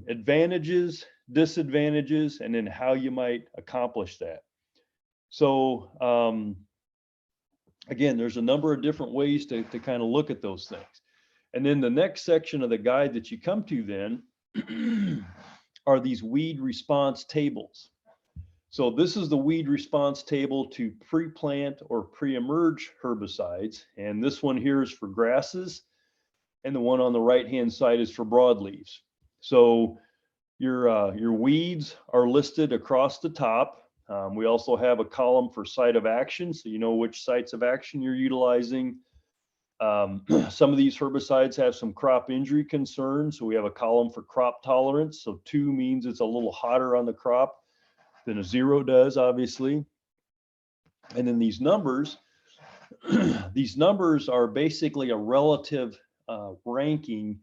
advantages, disadvantages, and then how you might accomplish that. So again, there's a number of different ways to kind of look at those things. And then the next section of the guide that you come to then are these weed response tables. So this is the weed response table to pre-plant or pre-emerge herbicides. And this one here is for grasses. And the one on the right-hand side is for broadleaves. So your weeds are listed across the top. We also have a column for site of action, so you know which sites of action you're utilizing. Some of these herbicides have some crop injury concerns, so we have a column for crop tolerance. So 2 means it's a little hotter on the crop than a 0 does, obviously. And then these numbers, these numbers are basically a relative ranking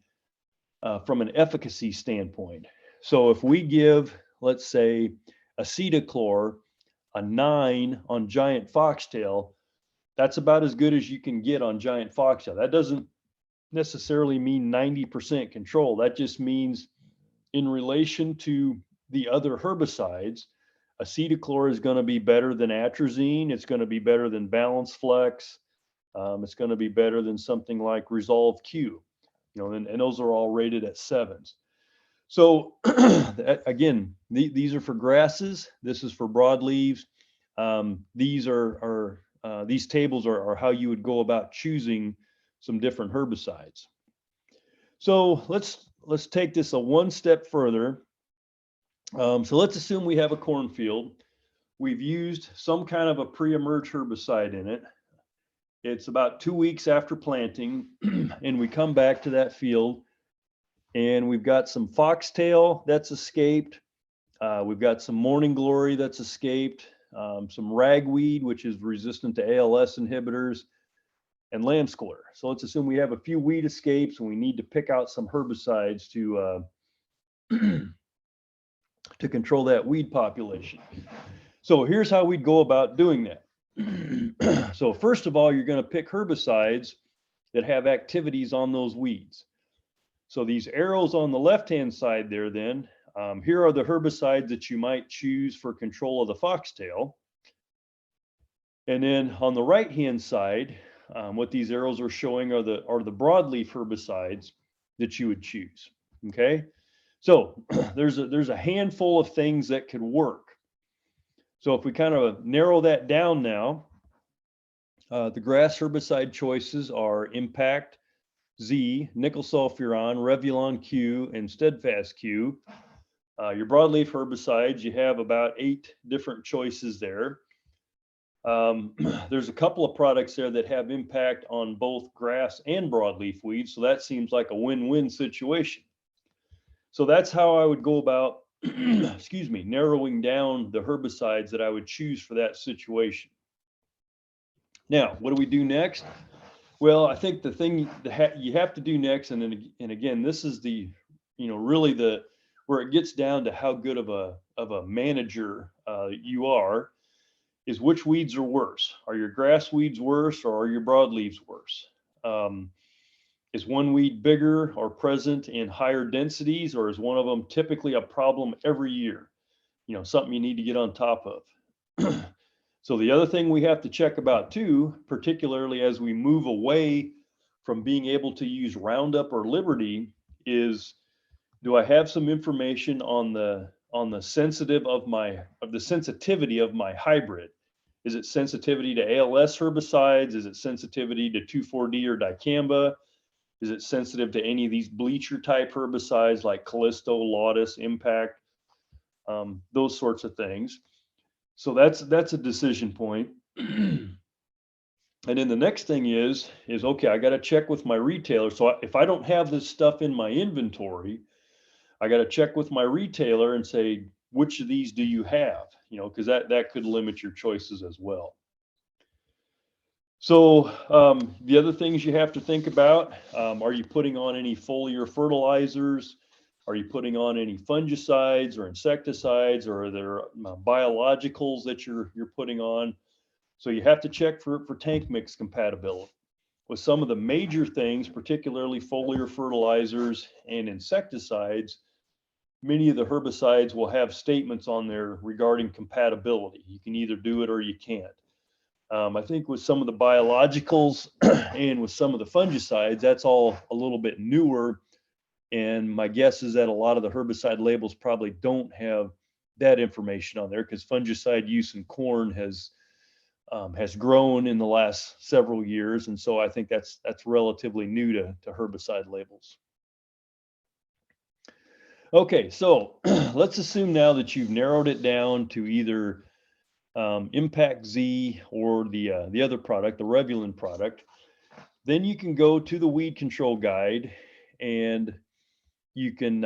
from an efficacy standpoint. So if we give, let's say, acetochlor a 9 on giant foxtail, that's about as good as you can get on giant foxtail. That doesn't necessarily mean 90% control. That just means in relation to the other herbicides, acetochlor is going to be better than atrazine. It's going to be better than Balance Flex. It's going to be better than something like Resolve Q, and those are all rated at 7s. So again, these are for grasses. This is for broadleaves. These tables are how you would go about choosing some different herbicides. So let's take this a one step further. So let's assume we have a cornfield. We've used some kind of a pre-emerge herbicide in it. It's about 2 weeks after planting, and we come back to that field, and we've got some foxtail that's escaped. We've got some morning glory that's escaped, some ragweed, which is resistant to ALS inhibitors, and lamb's quarter. So let's assume we have a few weed escapes, and we need to pick out some herbicides to to control that weed population. So here's how we'd go about doing that. So first of all, you're going to pick herbicides that have activities on those weeds. So these arrows on the left-hand side there then, here are the herbicides that you might choose for control of the foxtail. And then on the right-hand side, what these arrows are showing are the broadleaf herbicides that you would choose. Okay, so there's a handful of things that could work. So if we kind of narrow that down now, the grass herbicide choices are Impact Z, Nickel Sulfuron, Revulon Q, and Steadfast Q. Your broadleaf herbicides, you have about 8 different choices there. There's a couple of products there that have impact on both grass and broadleaf weeds, so that seems like a win-win situation. So that's how I would go about excuse me, narrowing down the herbicides that I would choose for that situation. Now, what do we do next? Well, I think the thing that you have to do next, and again, this is the, really where it gets down to how good of a manager you are, is which weeds are worse. Are your grass weeds worse, or are your broadleaves worse? Is one weed bigger or present in higher densities, or is one of them typically a problem every year? Something you need to get on top of. So the other thing we have to check about too, particularly as we move away from being able to use Roundup or Liberty, is do I have some information on the sensitivity of my hybrid? Is it sensitivity to ALS herbicides? Is it sensitivity to 2,4-D or dicamba? Is it sensitive to any of these bleacher type herbicides like Callisto, Laudis, Impact, those sorts of things? So that's a decision point. And then the next thing is okay, I got to check with my retailer. So if I don't have this stuff in my inventory, I got to check with my retailer and say, which of these do you have? Because that could limit your choices as well. So the other things you have to think about, are you putting on any foliar fertilizers? Are you putting on any fungicides or insecticides, or are there biologicals that you're putting on? So you have to check for tank mix compatibility. With some of the major things, particularly foliar fertilizers and insecticides, many of the herbicides will have statements on there regarding compatibility. You can either do it or you can't. I think with some of the biologicals and with some of the fungicides, that's all a little bit newer. And my guess is that a lot of the herbicide labels probably don't have that information on there, because fungicide use in corn has grown in the last several years. And so I think that's relatively new to herbicide labels. Okay, so let's assume now that you've narrowed it down to either Impact Z or the other product, the Revulon product. Then you can go to the weed control guide and you can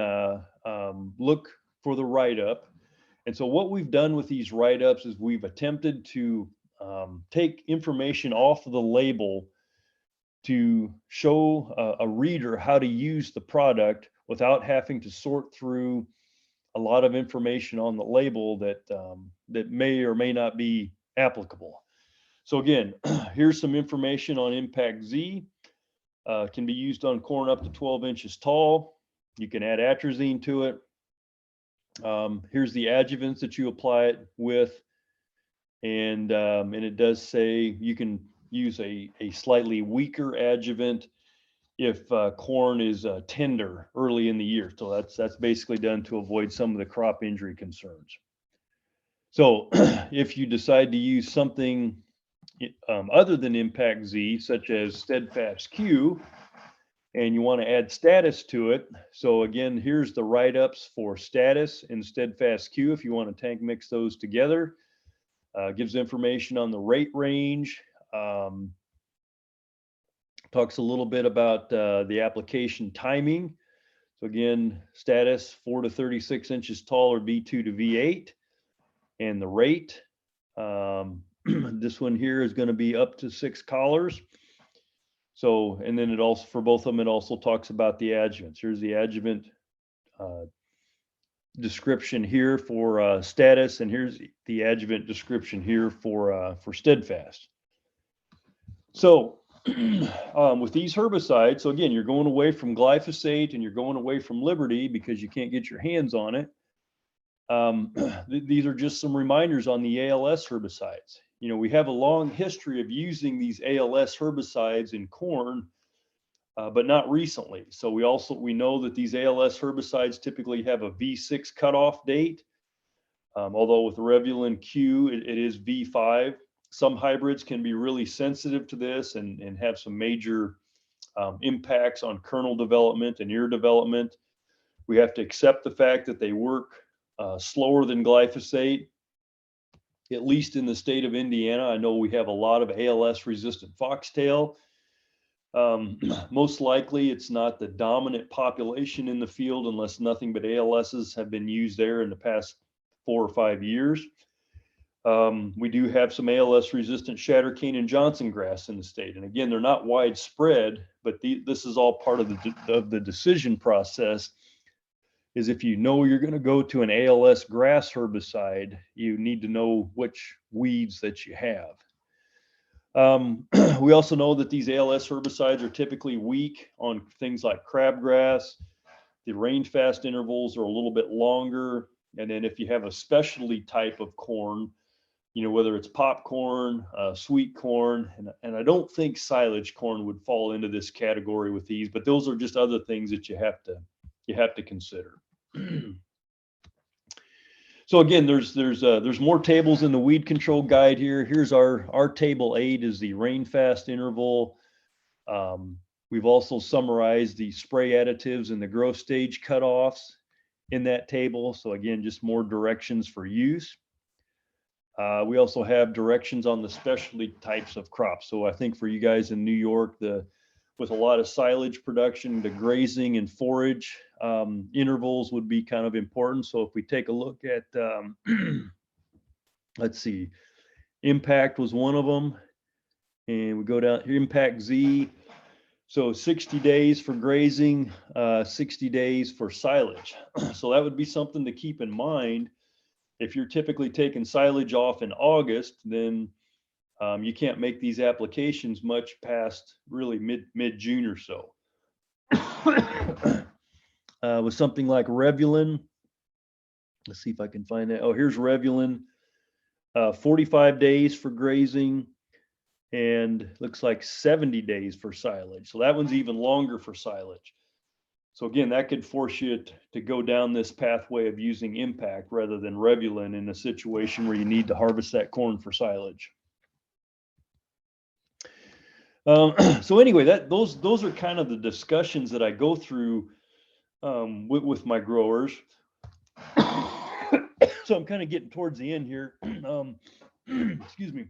look for the write-up. And so what we've done with these write-ups is we've attempted to take information off of the label to show a reader how to use the product without having to sort through a lot of information on the label that may or may not be applicable. So again, here's some information on Impact Z. Can be used on corn up to 12 inches tall. You can add atrazine to it. Here's the adjuvants that you apply it with. And it does say you can use a slightly weaker adjuvant if corn is tender early in the year. So that's basically done to avoid some of the crop injury concerns. So if you decide to use something other than Impact Z, such as Steadfast Q, and you want to add status to it. So again, here's the write-ups for status and Steadfast Q if you want to tank mix those together. Gives information on the rate range. Talks a little bit about the application timing. So again, status 4 to 36 inches tall or V2 to V8, and the rate. This one here is going to be up to 6 collars. So, and then it also, for both of them, it also talks about the adjuvants. Here's the adjuvant description here for status, and here's the adjuvant description here for Steadfast. So with these herbicides, so again, you're going away from glyphosate and you're going away from Liberty because you can't get your hands on it. These are just some reminders on the ALS herbicides. You know, we have a long history of using these ALS herbicides in corn, but not recently. So we know that these ALS herbicides typically have a V6 cutoff date. Although with Revulin Q, it is V5. Some hybrids can be really sensitive to this and have some major impacts on kernel development and ear development. We have to accept the fact that they work slower than glyphosate, at least in the state of Indiana. I know we have a lot of ALS resistant foxtail. Most likely it's not the dominant population in the field unless nothing but ALSs have been used there in the past 4 or 5 years. We do have some ALS resistant shattercane and Johnson grass in the state. And again, they're not widespread, but this is all part of the decision process. Is if you know you're going to go to an ALS grass herbicide, you need to know which weeds that you have. We also know that these ALS herbicides are typically weak on things like crabgrass. The range fast intervals are a little bit longer. And then if you have a specialty type of corn, you know, whether it's popcorn, sweet corn, and I don't think silage corn would fall into this category with these, but those are just other things that you have to consider. So again, there's more tables in the weed control guide here. Here's our table 8 is the rain fast interval. We've also summarized the spray additives and the growth stage cutoffs in that table. So again, just more directions for use. We also have directions on the specialty types of crops. So I think for you guys in New York, with a lot of silage production, the grazing and forage intervals would be kind of important. So if we take a look at, let's see, impact was one of them. And we go down here, impact Z. So 60 days for grazing, 60 days for silage. So that would be something to keep in mind. If you're typically taking silage off in August, then you can't make these applications much past really mid-June or so. With something like Revulin, let's see if I can find that. Oh, here's Revulin, 45 days for grazing, and looks like 70 days for silage. So that one's even longer for silage. So again, that could force you to go down this pathway of using impact rather than Revulin in a situation where you need to harvest that corn for silage. So anyway, those are kind of the discussions that I go through with my growers. So I'm kind of getting towards the end here. Excuse me.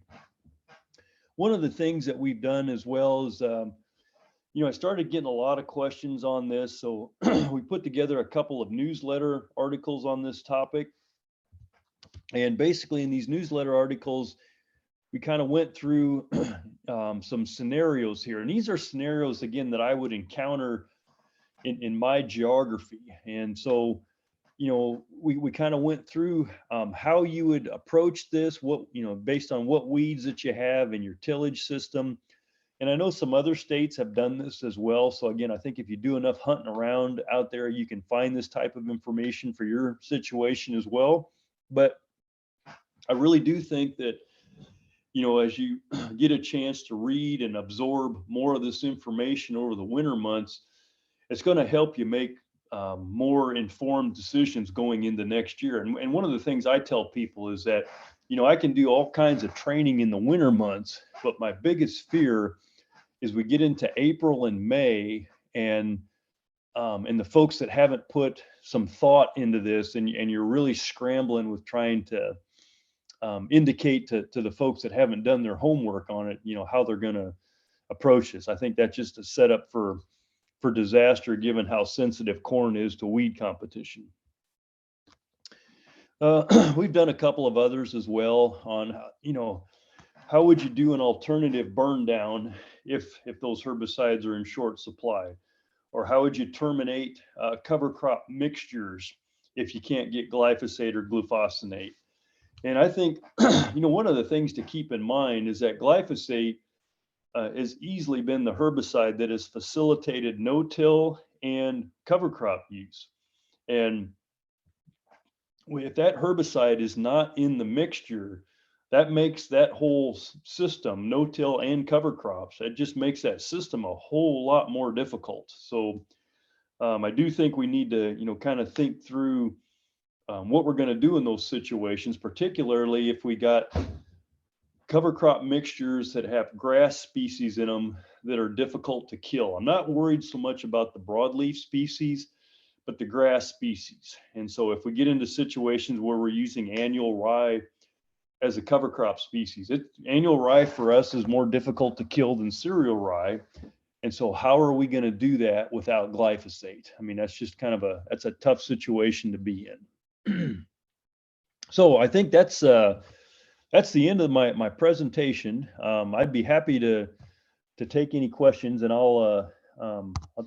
One of the things that we've done as well is, I started getting a lot of questions on this. So we put together a couple of newsletter articles on this topic. And basically in these newsletter articles, we kind of went through some scenarios here. And these are scenarios, again, that I would encounter in my geography. And so, we kind of went through how you would approach this, based on what weeds that you have in your tillage system. And I know some other states have done this as well. So again, I think if you do enough hunting around out there, you can find this type of information for your situation as well. But I really do think that as you get a chance to read and absorb more of this information over the winter months, it's going to help you make more informed decisions going into next year. And one of the things I tell people is that, I can do all kinds of training in the winter months, but my biggest fear is we get into April and May, and the folks that haven't put some thought into this, and you're really scrambling with trying to indicate to the folks that haven't done their homework on it, how they're going to approach this. I think that's just a setup for disaster, given how sensitive corn is to weed competition. We've done a couple of others as well on, how would you do an alternative burn down if those herbicides are in short supply? Or how would you terminate cover crop mixtures if you can't get glyphosate or glufosinate? And I think, one of the things to keep in mind is that glyphosate has easily been the herbicide that has facilitated no-till and cover crop use. And if that herbicide is not in the mixture, that makes that whole system, no-till and cover crops, that just makes that system a whole lot more difficult. So I do think we need to, kind of think through what we're going to do in those situations, particularly if we got cover crop mixtures that have grass species in them that are difficult to kill. I'm not worried so much about the broadleaf species, but the grass species. And so if we get into situations where we're using annual rye as a cover crop species, annual rye for us is more difficult to kill than cereal rye. And so how are we going to do that without glyphosate? I mean, that's just kind of that's a tough situation to be in. So I think that's the end of my presentation. I'd be happy to take any questions, and I'll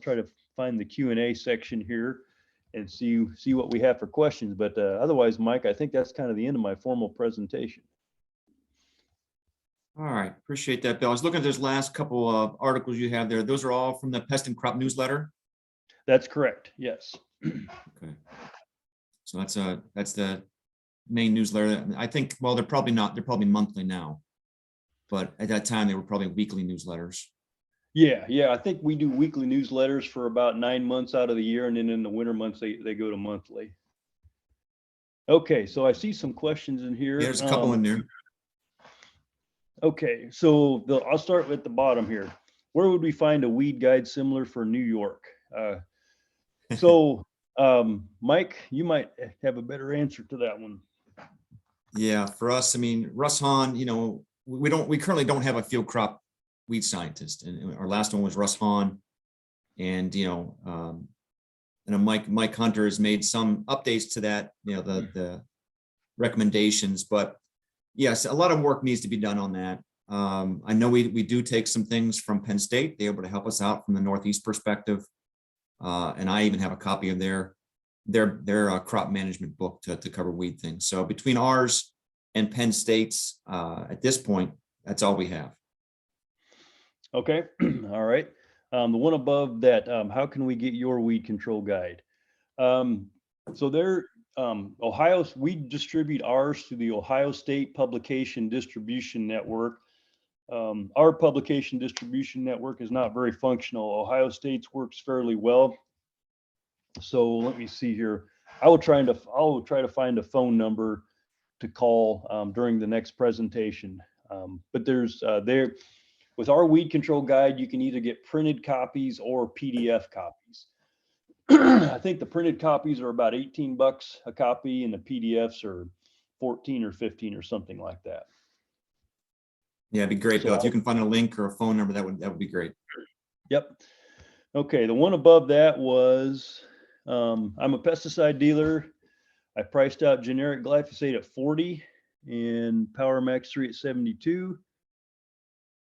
try to find the Q&A section here and see what we have for questions. But otherwise, Mike, I think that's kind of the end of my formal presentation. All right, appreciate that, Bill. I was looking at those last couple of articles you have there. Those are all from the Pest and Crop newsletter? That's correct, yes. Okay. So that's the main newsletter. I think, well, they're probably monthly now, but at that time they were probably weekly newsletters. Yeah. I think we do weekly newsletters for about 9 months out of the year, and then in the winter months they go to monthly. Okay, so I see some questions in here. Yeah, there's a couple in there. Okay, so I'll start with the bottom here. Where would we find a weed guide similar for New York? Mike, you might have a better answer to that one. Yeah, for us, I mean, Russ Hahn, we currently don't have a field crop weed scientist, and our last one was Russ Hahn, and Mike Hunter has made some updates to that, the recommendations, but yes, a lot of work needs to be done on that. I know we do take some things from Penn State. They're able to help us out from the Northeast perspective, and I even have a copy of their crop management book to cover weed things. So between ours and Penn State's, at this point, that's all we have. Okay, all right. The one above that, how can we get your weed control guide? So there, we distribute ours through the Ohio State Publication Distribution Network. Our publication distribution network is not very functional. Ohio State's works fairly well. So let me see here. I will try to find a phone number to call during the next presentation. But there's with our weed control guide, you can either get printed copies or PDF copies. I think the printed copies are about $18 a copy, and the PDFs are 14 or 15 or something like that. Yeah, it'd be great, Bill. If you can find a link or a phone number, that would be great. Yep. Okay, the one above that was, I'm a pesticide dealer. I priced out generic glyphosate at 40 and Power Max 3 at 72.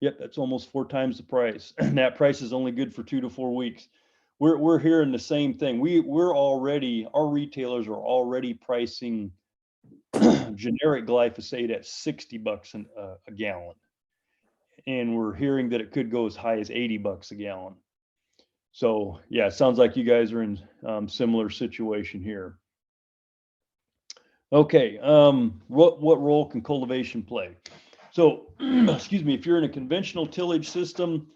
Yep, that's almost 4 times the price. And that price is only good for 2 to 4 weeks. We're hearing the same thing. Our retailers are already pricing generic glyphosate at $60 a gallon. And we're hearing that it could go as high as $80 a gallon. So yeah, it sounds like you guys are in similar situation here. Okay, what role can cultivation play? So, excuse me, if you're in a conventional tillage system,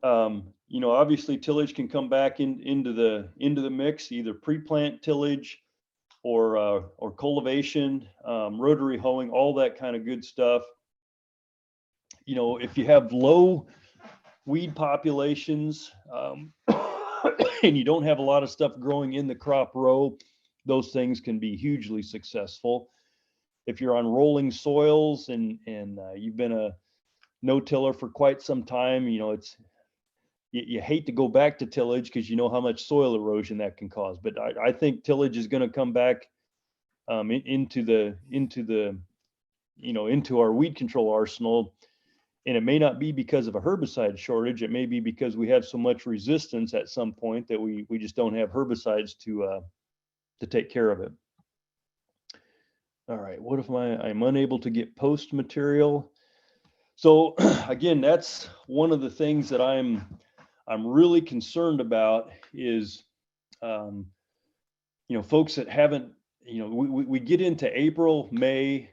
you know, obviously tillage can come back into the mix, either pre-plant tillage or cultivation, rotary hoeing, all that kind of good stuff. You know, if you have low weed populations, and you don't have a lot of stuff growing in the crop row, those things can be hugely successful. If you're on rolling soils and you've been a no-tiller for quite some time, you know, you hate to go back to tillage because you know how much soil erosion that can cause. But I think tillage is going to come back into our weed control arsenal. And it may not be because of a herbicide shortage. It may be because we have so much resistance at some point that we just don't have herbicides to take care of it. All right, what if I'm unable to get post material? So again, that's one of the things that I'm really concerned about is, you know, folks that haven't, you know, we get into April, May,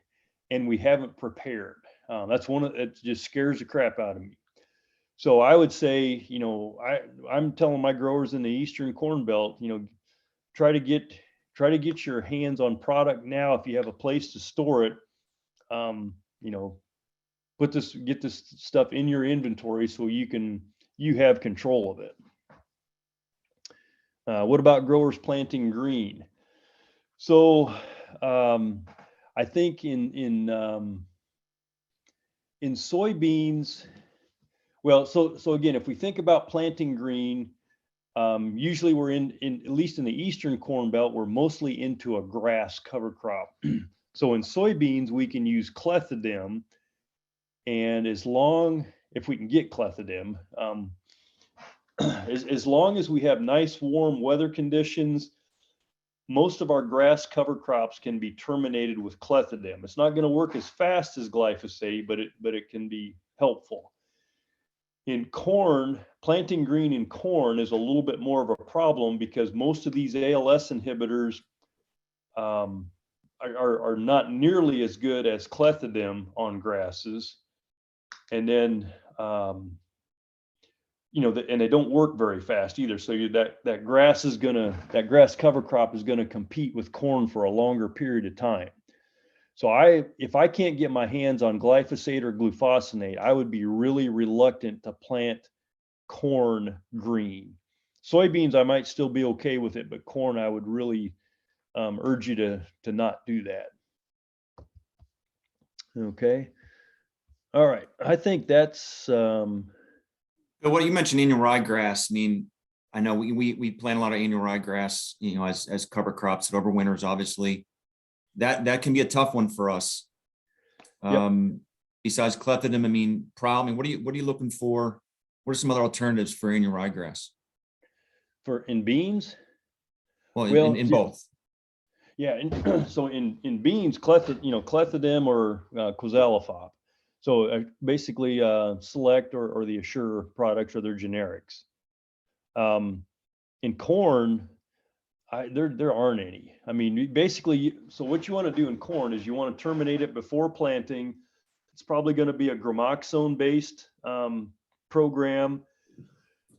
and we haven't prepared. That's one of it just scares the crap out of me. So I would say, you know, I'm telling my growers in the Eastern Corn Belt, you know, try to get your hands on product now. If you have a place to store it, you know, get this stuff in your inventory so you have control of it. What about growers planting green? So I think in soybeans, well, so again, if we think about planting green, usually we're in at least in the Eastern Corn Belt, we're mostly into a grass cover crop. So in soybeans, we can use clethodim, and if we can get clethodim, as long as we have nice warm weather conditions, most of our grass cover crops can be terminated with clethodim. It's not going to work as fast as glyphosate, but it can be helpful. In corn, planting green in corn is a little bit more of a problem because most of these ALS inhibitors are not nearly as good as clethodim on grasses. And then, you know, and they don't work very fast either. So that grass cover crop is gonna compete with corn for a longer period of time. So if I can't get my hands on glyphosate or glufosinate, I would be really reluctant to plant corn green. Soybeans, I might still be okay with it, but corn, I would really urge you to not do that. Okay. All right. I think that's. But what you mentioned, annual ryegrass, I mean, I know we plant a lot of annual ryegrass, you know, as cover crops that overwinters, obviously. That can be a tough one for us. Yep. Besides clethodim, I mean, what are you looking for? What are some other alternatives for annual ryegrass? In beans? Well, in both. Yeah, and so in beans, clethodim or quizalofop. So basically, Select or the Assure products are their generics. In corn, there aren't any. I mean, basically, so what you want to do in corn is you want to terminate it before planting. It's probably going to be a gramoxone-based program,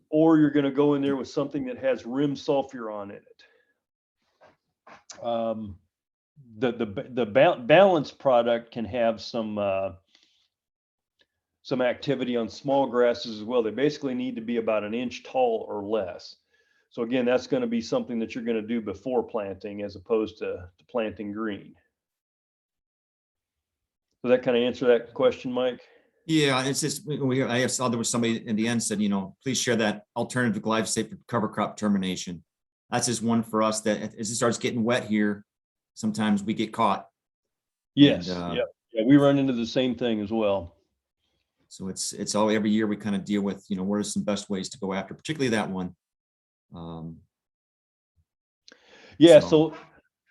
or you're going to go in there with something that has rim sulfuron in it. The balanced product can have some activity on small grasses as well. They basically need to be about an inch tall or less. So again, that's going to be something that you're going to do before planting as opposed to planting green. Does that kind of answer that question, Mike? Yeah, it's just, I saw there was somebody in the end said, you know, please share that alternative glyphosate for cover crop termination. That's just one for us that as it starts getting wet here, sometimes we get caught. Yes. Yeah, we run into the same thing as well. So it's all every year we kind of deal with, you know, what are some best ways to go after, particularly that one. So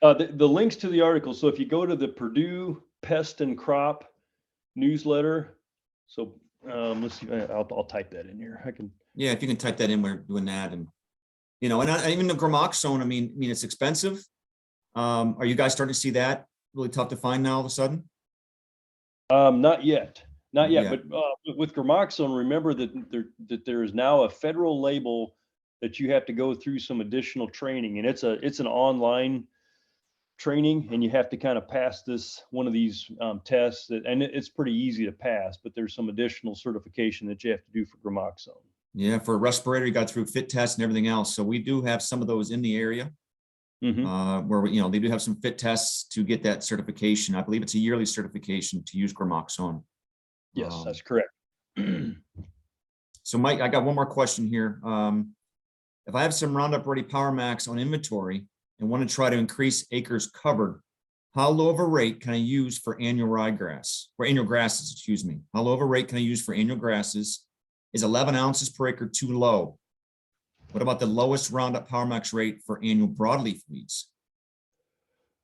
the links to the article. So if you go to the Purdue Pest and Crop newsletter, so let's see, I'll type that in here. I can. Yeah, if you can type that in, we're doing that, and you know, and even the gramoxone. I mean, it's expensive. Are you guys starting to see that really tough to find now all of a sudden? Not yet, not yet. Yeah. But with gramoxone, remember that there is now a federal label that you have to go through some additional training, and it's an online training, and you have to kind of pass one of these tests, and it's pretty easy to pass. But there's some additional certification that you have to do for gramoxone. Yeah, for a respirator, you got through fit tests and everything else. So we do have some of those in the area. Where we, they do have some fit tests to get that certification. I believe it's a yearly certification to use gramoxone. Yes, that's correct. So Mike, I got one more question here. If I have some Roundup Ready Power Max on inventory and want to try to increase acres covered, how low of a rate can I use for annual ryegrass or annual grasses, excuse me? How low of a rate can I use for annual grasses? Is 11 ounces per acre too low? What about the lowest Roundup Power Max rate for annual broadleaf weeds?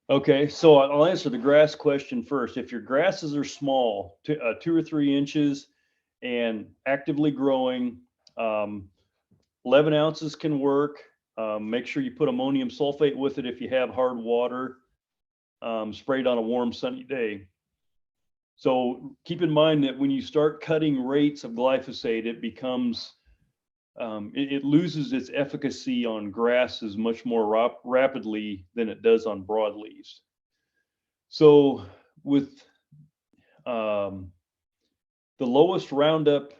Okay, so I'll answer the grass question first. If your grasses are small, 2 or 3 inches and actively growing, 11 ounces can work. Make sure you put ammonium sulfate with it if you have hard water, sprayed on a warm sunny day. So keep in mind that when you start cutting rates of glyphosate, it becomes it loses its efficacy on grasses much more rapidly than it does on broadleaves. So with the lowest Roundup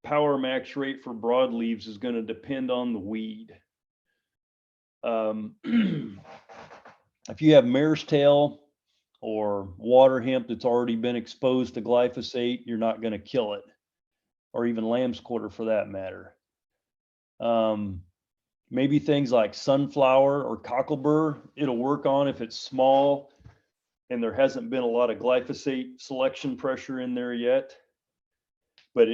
Power Max rate for broadleaves is going to depend on the weed. If you have mare's tail or water hemp that's already been exposed to glyphosate, you're not going to kill it, or even lamb's quarter for that matter. Maybe things like sunflower or cocklebur, it'll work on if it's small and there hasn't been a lot of glyphosate selection pressure in there yet. But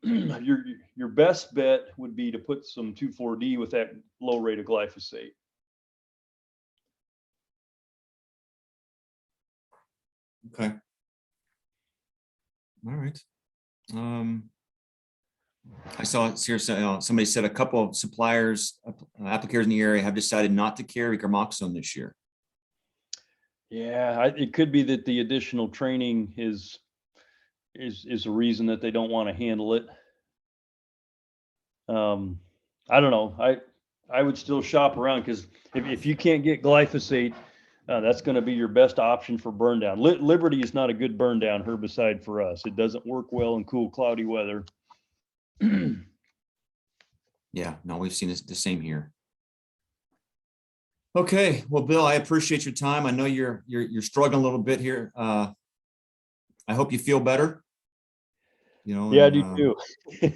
your best bet would be to put some 2,4-D with that low rate of glyphosate. Okay. All right. I saw here somebody said a couple of suppliers, applicators in the area have decided not to carry gramoxone this year. Yeah, it could be that the additional training is a reason that they don't want to handle it. I don't know. I would still shop around, because if you can't get glyphosate, that's going to be your best option for burn down. Liberty is not a good burn down herbicide for us. It doesn't work well in cool, cloudy weather. Yeah, no, we've seen the same here. Okay, well, Bill, I appreciate your time. I know you're struggling a little bit here. I hope you feel better. Yeah, I do too.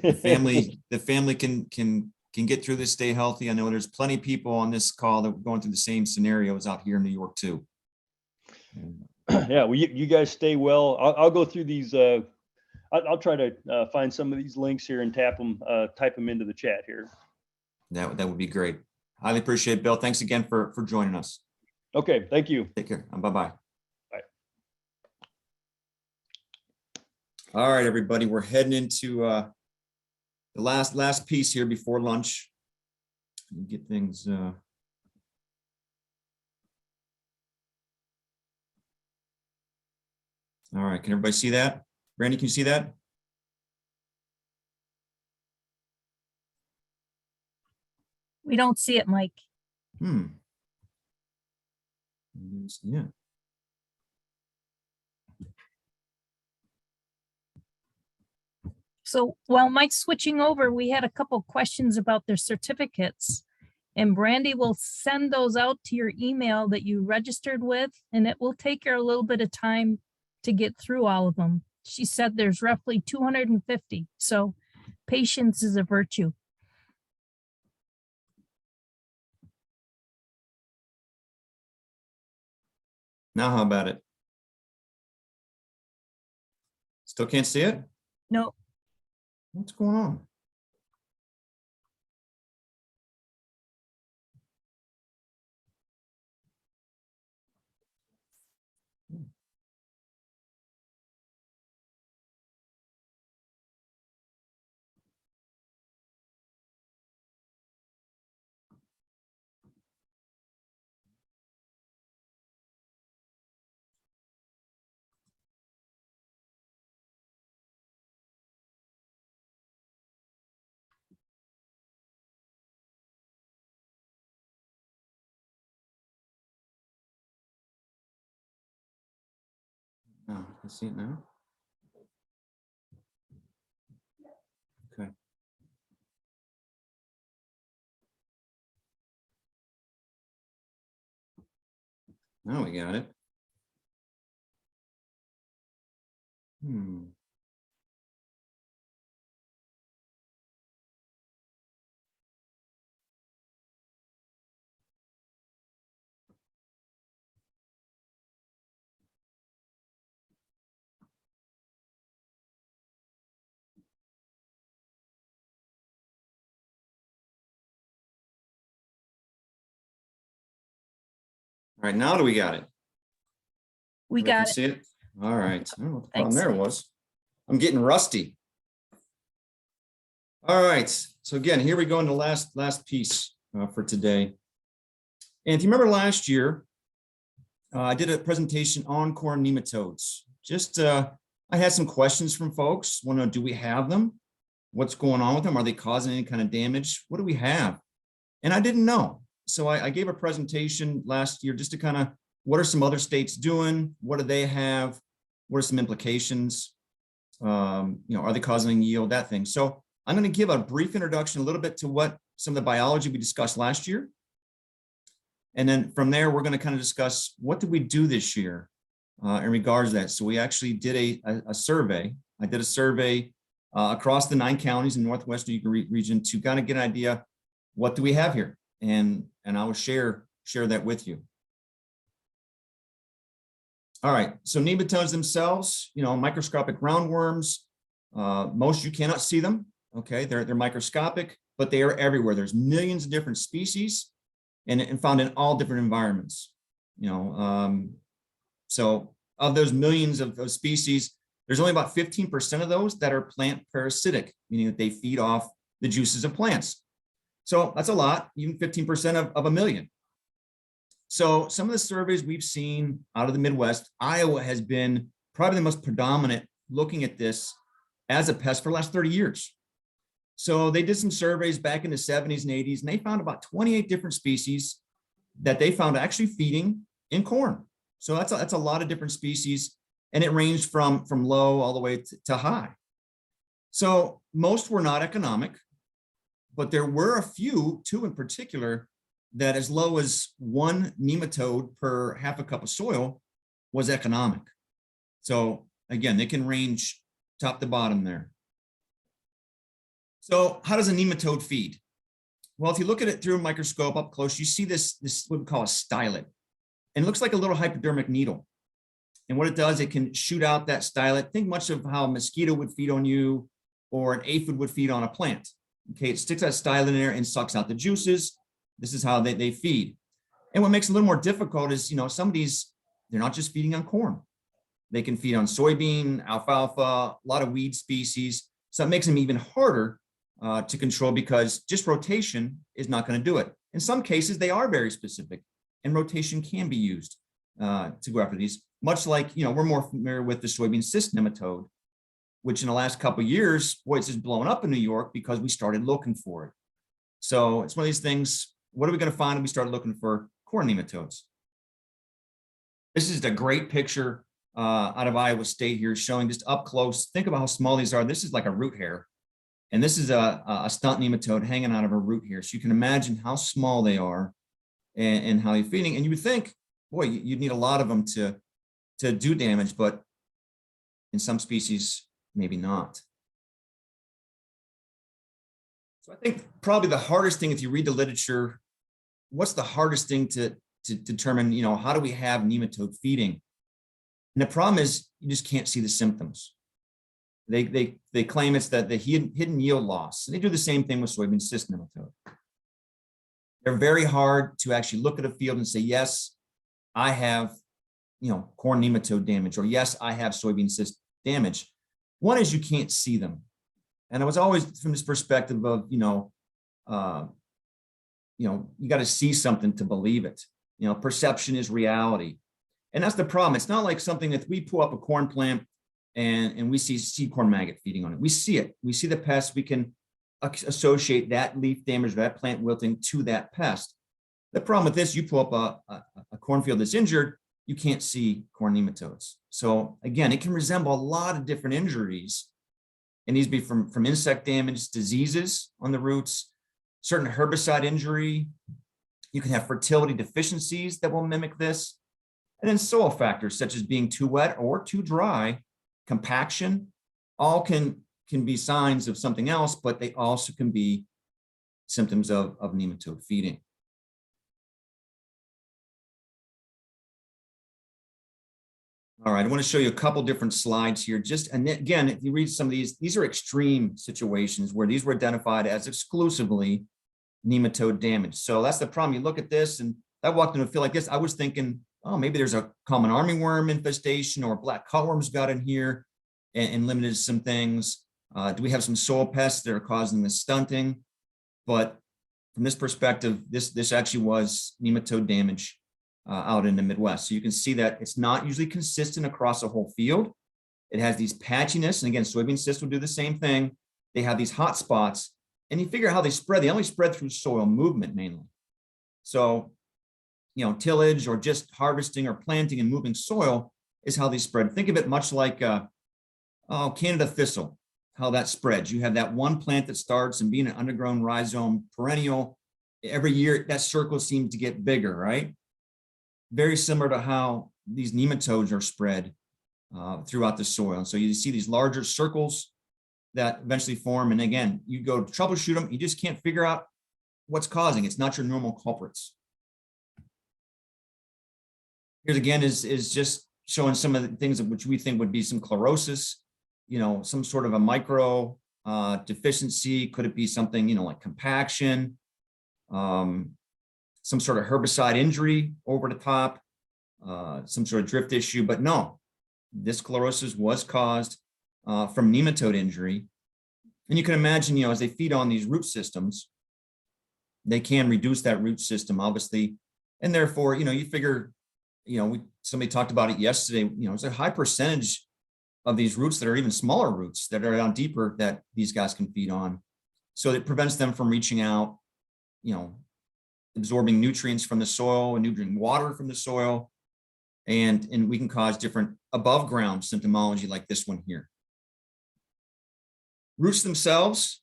the family can get through this, stay healthy. I know there's plenty of people on this call that are going through the same scenarios out here in New York too. Yeah, well, you guys stay well. I'll go through these. I'll try to find some of these links here and type them into the chat here. That would be great. Highly appreciate it, Bill. Thanks again for joining us. Okay, thank you. Take care. Bye-bye. Bye. All right, everybody, we're heading into the last piece here before lunch. Get things all right, can everybody see that? Brandy, can you see that? We don't see it, Mike. Yeah. So while Mike's switching over, we had a couple questions about their certificates. And Brandy will send those out to your email that you registered with, and it will take her a little bit of time to get through all of them. She said there's roughly 250. So patience is a virtue. Now, how about it? Still can't see it? No. What's going on? Oh, I see it now. Okay. Now we got it. All right, now do we got it? We Everybody can got it. see it. All right. I don't know what the problem Thanks. there was. I'm getting rusty. All right. So again, here we go in the last piece for today. And if you remember last year, I did a presentation on corn nematodes. Just I had some questions from folks. Want to know, do we have them? What's going on with them? Are they causing any kind of damage? What do we have? And I didn't know. So I gave a presentation last year just to kind of, what are some other states doing? What do they have? What are some implications? Are they causing yield, that thing. So I'm going to give a brief introduction, a little bit to what some of the biology we discussed last year. And then from there, we're going to kind of discuss what did we do this year in regards to that. So we actually did a survey. I did a survey across the 9 counties in Northwestern region to kind of get an idea, what do we have here? And I will share that with you. All right, so nematodes themselves, microscopic roundworms. Most you cannot see them. Okay, they're microscopic, but they are everywhere. There's millions of different species, and found in all different environments. So of those millions of species, there's only about 15% of those that are plant parasitic, meaning that they feed off the juices of plants. So that's a lot, even 15% of a million. So some of the surveys we've seen out of the Midwest, Iowa has been probably the most predominant looking at this as a pest for the last 30 years. So they did some surveys back in the 70s and 80s, and they found about 28 different species that they found actually feeding in corn. So that's a lot of different species, and it ranged from low all the way to high. So most were not economic, but there were a few, 2 in particular, that as low as 1 nematode per half a cup of soil was economic. So again, they can range top to bottom there. So how does a nematode feed? Well, if you look at it through a microscope up close, you see this what we call a stylet. And it looks like a little hypodermic needle. And what it does, it can shoot out that stylet. Think much of how a mosquito would feed on you or an aphid would feed on a plant. Okay, it sticks that stylet in there and sucks out the juices. This is how they feed. And what makes it a little more difficult is, some of these, they're not just feeding on corn. They can feed on soybean, alfalfa, a lot of weed species. So it makes them even harder to control because just rotation is not going to do it. In some cases, they are very specific, and rotation can be used to go after these. Much like, we're more familiar with the soybean cyst nematode, which in the last couple of years, boy, it's just blown up in New York because we started looking for it. So it's one of these things. What are we going to find when we start looking for corn nematodes? This is a great picture out of Iowa State here, showing just up close. Think about how small these are. This is like a root hair. And this is a stunt nematode hanging out of a root hair. So you can imagine how small they are and how they're feeding. And you would think, boy, you'd need a lot of them to do damage, but in some species, maybe not. So I think probably the hardest thing, if you read the literature, what's the hardest thing to determine, how do we have nematode feeding? And the problem is you just can't see the symptoms. They claim it's that the hidden yield loss. And they do the same thing with soybean cyst nematode. They're very hard to actually look at a field and say, yes, I have, corn nematode damage, or yes, I have soybean cyst damage. One is you can't see them. And I was always from this perspective of, you got to see something to believe it. Perception is reality. And that's the problem. It's not like something that we pull up a corn plant and we see seed corn maggot feeding on it. We see it. We see the pest. We can associate that leaf damage, that plant wilting to that pest. The problem with this, you pull up a cornfield that's injured, you can't see corn nematodes. So again, it can resemble a lot of different injuries. It needs to be from insect damage, diseases on the roots, certain herbicide injury. You can have fertility deficiencies that will mimic this. And then soil factors such as being too wet or too dry, compaction, all can be signs of something else, but they also can be symptoms of nematode feeding. All right, I want to show you a couple different slides here. And again, if you read some of these are extreme situations where these were identified as exclusively nematode damage. So that's the problem. You look at this, and I walked into a field like this. I was thinking, oh, maybe there's a common armyworm infestation or black cutworms got in here and limited some things. Do we have some soil pests that are causing the stunting? But from this perspective, this actually was nematode damage out in the Midwest. So you can see that it's not usually consistent across a whole field. It has these patchiness, and again, soybean cysts will do the same thing. They have these hot spots, and you figure out how they spread. They only spread through soil movement mainly. So, tillage or just harvesting or planting and moving soil is how they spread. Think of it much like Canada thistle, how that spreads. You have that one plant that starts, and being an undergrown rhizome perennial, every year that circle seems to get bigger, right? Very similar to how these nematodes are spread throughout the soil. So you see these larger circles that eventually form. And again, you go to troubleshoot them, you just can't figure out what's causing. It's not your normal culprits. Here's again is just showing some of the things which we think would be some chlorosis, some sort of a micro deficiency. Could it be something, like compaction, some sort of herbicide injury over the top, some sort of drift issue? But no, this chlorosis was caused from nematode injury. And you can imagine, as they feed on these root systems, they can reduce that root system, obviously. And therefore, you figure, somebody talked about it yesterday, it's a high percentage of these roots that are even smaller roots that are down deeper that these guys can feed on. So it prevents them from reaching out, absorbing nutrients from the soil and nutrient water from the soil. And we can cause different above ground symptomology like this one here. Roots themselves,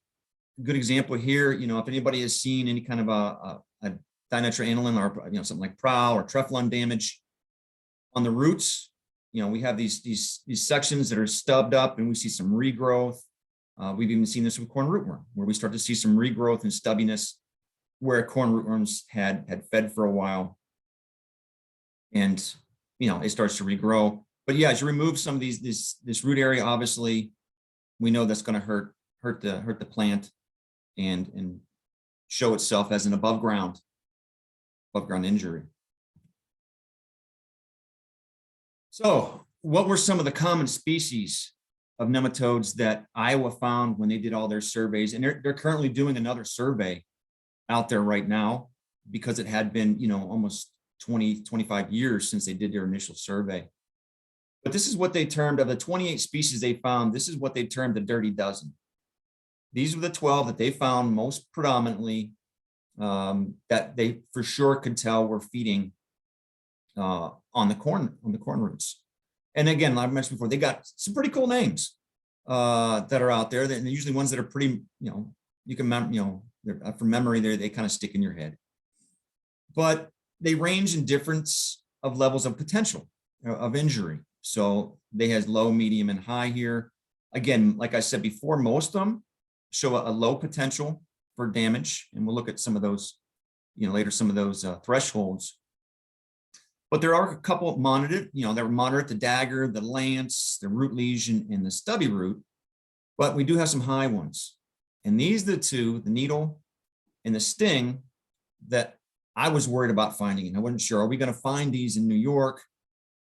good example here, if anybody has seen any kind of a dinitroaniline or something like prow or treflon damage on the roots, we have these sections that are stubbed up, and we see some regrowth. We've even seen this with corn rootworm, where we start to see some regrowth and stubbiness where corn rootworms had fed for a while, and it starts to regrow. But yeah, as you remove some of this root area, obviously, we know that's going to hurt the plant and show itself as an above ground injury. So what were some of the common species of nematodes that Iowa found when they did all their surveys? And they're currently doing another survey out there right now, because it had been, almost 25 years since they did their initial survey. But this is what they termed, of the 28 species they found, this is what they termed the dirty dozen. These were the 12 that they found most predominantly, that they for sure could tell were feeding on the corn roots. And again, like I mentioned before, they got some pretty cool names that are out there. They're usually ones that are pretty, you can, from memory, they kind of stick in your head. But they range in difference of levels of potential of injury. So they has low, medium, and high here. Again, like I said before, most of them show a low potential for damage, and we'll look at some of those, later, some of those thresholds. But there are a couple monitored, that were moderate: the dagger, the lance, the root lesion, and the stubby root. But we do have some high ones. And these are the two, the needle and the sting, that I was worried about finding. And I wasn't sure, are we going to find these in New York?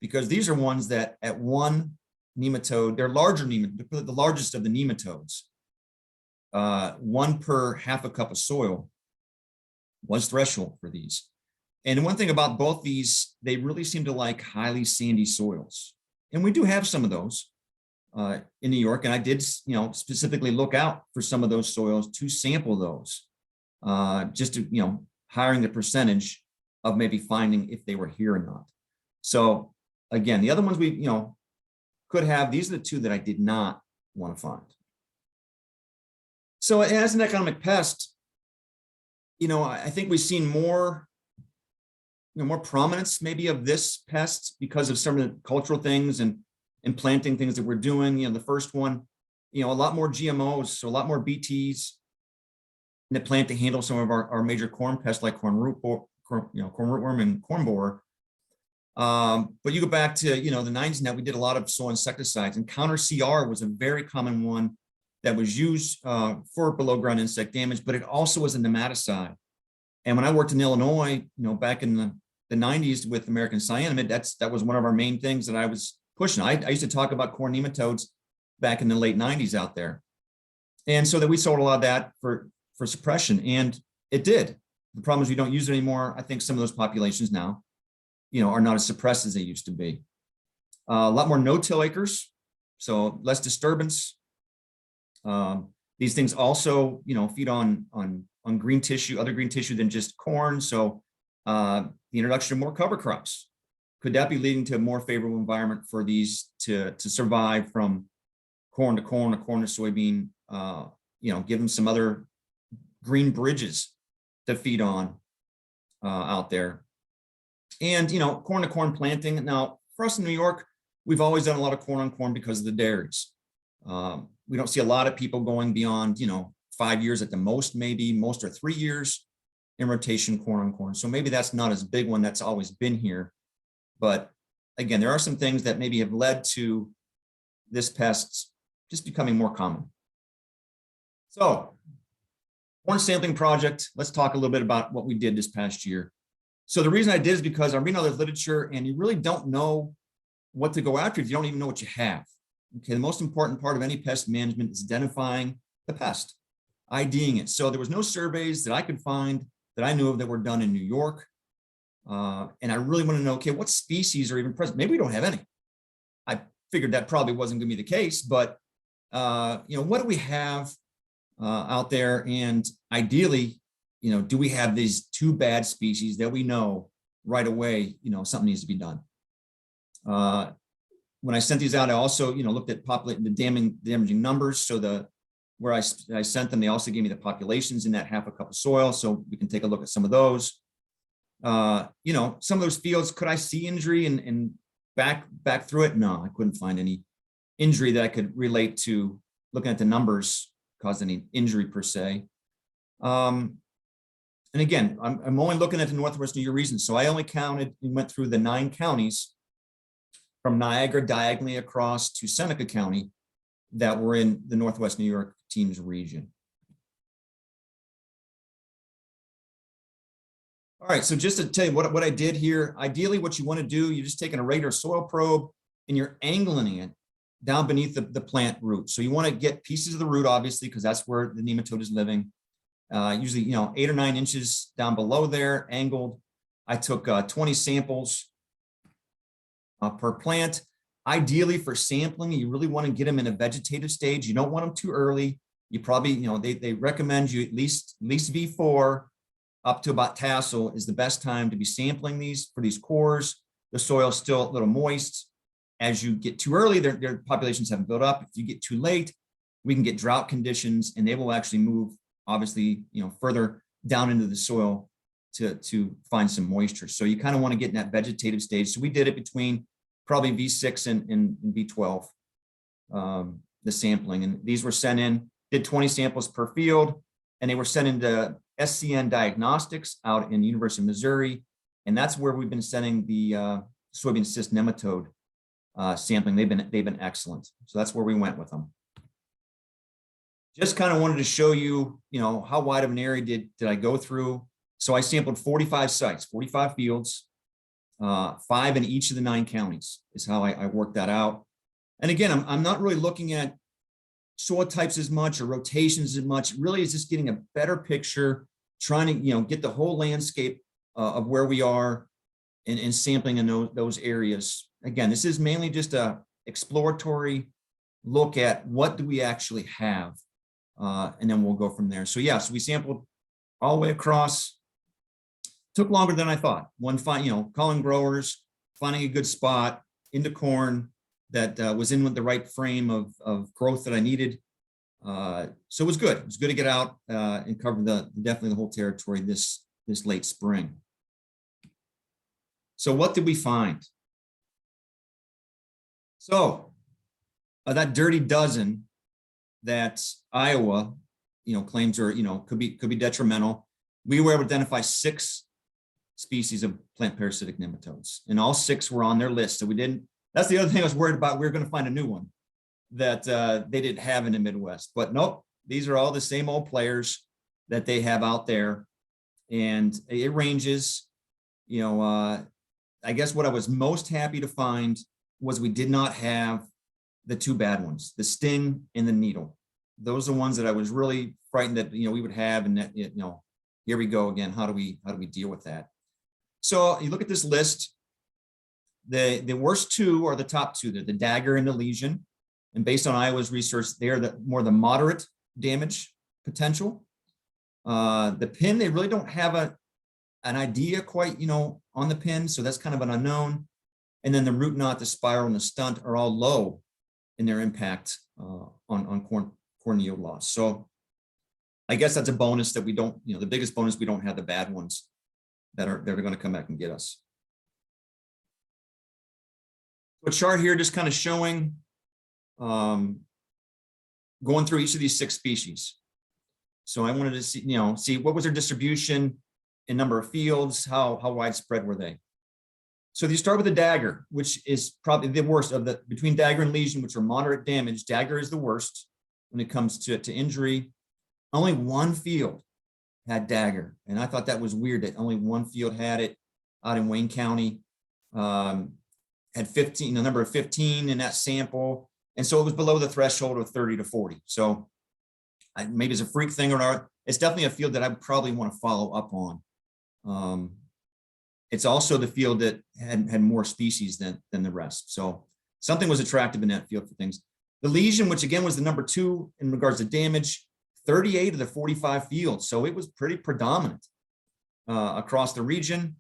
Because these are ones that at one nematode, they're larger nematodes, the largest of the nematodes. One per half a cup of soil was threshold for these. And one thing about both these, they really seem to like highly sandy soils. And we do have some of those in New York. And I did, specifically look out for some of those soils to sample those, just to, hiring the percentage of maybe finding if they were here or not. So again, the other ones we, could have, these are the two that I did not want to find. So as an economic pest, I think we've seen more, more prominence maybe of this pest because of some of the cultural things and planting things that we're doing. The first one, a lot more GMOs, so a lot more BTs in the plant to handle some of our major corn pests like corn rootworm and corn borer. But you go back to, the 90s now, we did a lot of soil insecticides, and counter CR was a very common one that was used for below ground insect damage, but it also was a nematicide. And when I worked in Illinois, back in the 90s with American cyanamide, that was one of our main things that I was pushing. I used to talk about corn nematodes back in the late 90s out there. And so that we sold a lot of that for suppression, and it did. The problem is we don't use it anymore. I think some of those populations now, are not as suppressed as they used to be. A lot more no-till acres, so less disturbance. These things also, feed on green tissue, other green tissue than just corn. So the introduction of more cover crops, could that be leading to a more favorable environment for these to survive from corn to corn or corn to soybean? Give them some other green bridges to feed on out there. And, corn to corn planting. Now, for us in New York, we've always done a lot of corn on corn because of the dairies. We don't see a lot of people going beyond, 5 years at the most, maybe most are 3 years in rotation corn on corn. So maybe that's not as big one that's always been here. But again, there are some things that maybe have led to this pest just becoming more common. So, corn sampling project, let's talk a little bit about what we did this past year. So the reason I did is because I'm reading all this literature and you really don't know what to go after if you don't even know what you have. Okay, the most important part of any pest management is identifying the pest, IDing it. So there was no surveys that I could find that I knew of that were done in New York. And I really want to know, okay, what species are even present? Maybe we don't have any. I figured that probably wasn't going to be the case, but what do we have out there? And ideally, do we have these two bad species that we know right away, something needs to be done. When I sent these out, I also, looked at the damaging numbers. So where I sent them, they also gave me the populations in that half a cup of soil. So we can take a look at some of those. Some of those fields, could I see injury and back through it? No, I couldn't find any injury that I could relate to looking at the numbers caused any injury per se. And again, I'm only looking at the Northwest New York region. So I only went through the 9 counties from Niagara diagonally across to Seneca County that were in the Northwest New York team's region. All right, so just to tell you what I did here, ideally what you want to do, you're just taking a regular soil probe and you're angling it down beneath the plant root. So you want to get pieces of the root, obviously, because that's where the nematode is living. Usually, 8 or 9 inches down below there, angled. I took 20 samples per plant. Ideally for sampling, you really want to get them in a vegetative stage. You don't want them too early. You probably, they recommend you at least V4 up to about tassel is the best time to be sampling these for these cores. The soil's still a little moist. As you get too early, their populations haven't built up. If you get too late, we can get drought conditions and they will actually move, obviously, further down into the soil to find some moisture. So you kind of want to get in that vegetative stage. So we did it between probably V6 and V12, the sampling. And these were sent in, did 20 samples per field, and they were sent into SCN Diagnostics out in University of Missouri. And that's where we've been sending the soybean cyst nematode sampling. They've been excellent. So that's where we went with them. Just kind of wanted to show you, how wide of an area did I go through. So I sampled 45 sites, 45 fields, 5 in each of the 9 counties is how I worked that out. And again, I'm not really looking at soil types as much or rotations as much. Really, it's just getting a better picture, trying to, get the whole landscape of where we are and sampling in those areas. Again, this is mainly just a exploratory look at what do we actually have. And then we'll go from there. So yeah, so we sampled all the way across. Took longer than I thought. Calling growers, finding a good spot into corn that was in with the right frame of growth that I needed. So it was good. It was good to get out and cover definitely the whole territory this late spring. So what did we find? So that dirty dozen that Iowa, claims are, could be detrimental. We were able to identify 6 species of plant parasitic nematodes, and all 6 were on their list. So we didn't. That's the other thing I was worried about. We were going to find a new one that they didn't have in the Midwest, but nope. These are all the same old players that they have out there, and it ranges. I guess what I was most happy to find was we did not have the 2 bad ones, the sting and the needle. Those are the ones that I was really frightened that we would have, and that here we go again. How do we deal with that? So you look at this list. The worst 2 are the top 2. They're the dagger and the lesion, and based on Iowa's research, they are more the moderate damage potential. The pin, they really don't have an idea quite on the pin, so that's kind of an unknown. And then the root knot, the spiral, and the stunt are all low in their impact on corn yield loss. So I guess that's a bonus that we don't, the biggest bonus, we don't have the bad ones that are going to come back and get us. A chart here just kind of showing going through each of these 6 species. So I wanted to see what was their distribution in number of fields, how widespread were they. So if you start with the dagger, which is probably the worst of between dagger and lesion, which are moderate damage, dagger is the worst when it comes to injury. Only 1 field had dagger, and I thought that was weird that only 1 field had it out in Wayne County. Had 15, a number of 15 in that sample, and so it was below the threshold of 30 to 40. So maybe it's a freak thing or not. It's definitely a field that I would probably want to follow up on. It's also the field that had more species than the rest. So something was attractive in that field for things. The lesion, which again was the number 2 in regards to damage, 38 of the 45 fields. So it was pretty predominant across the region.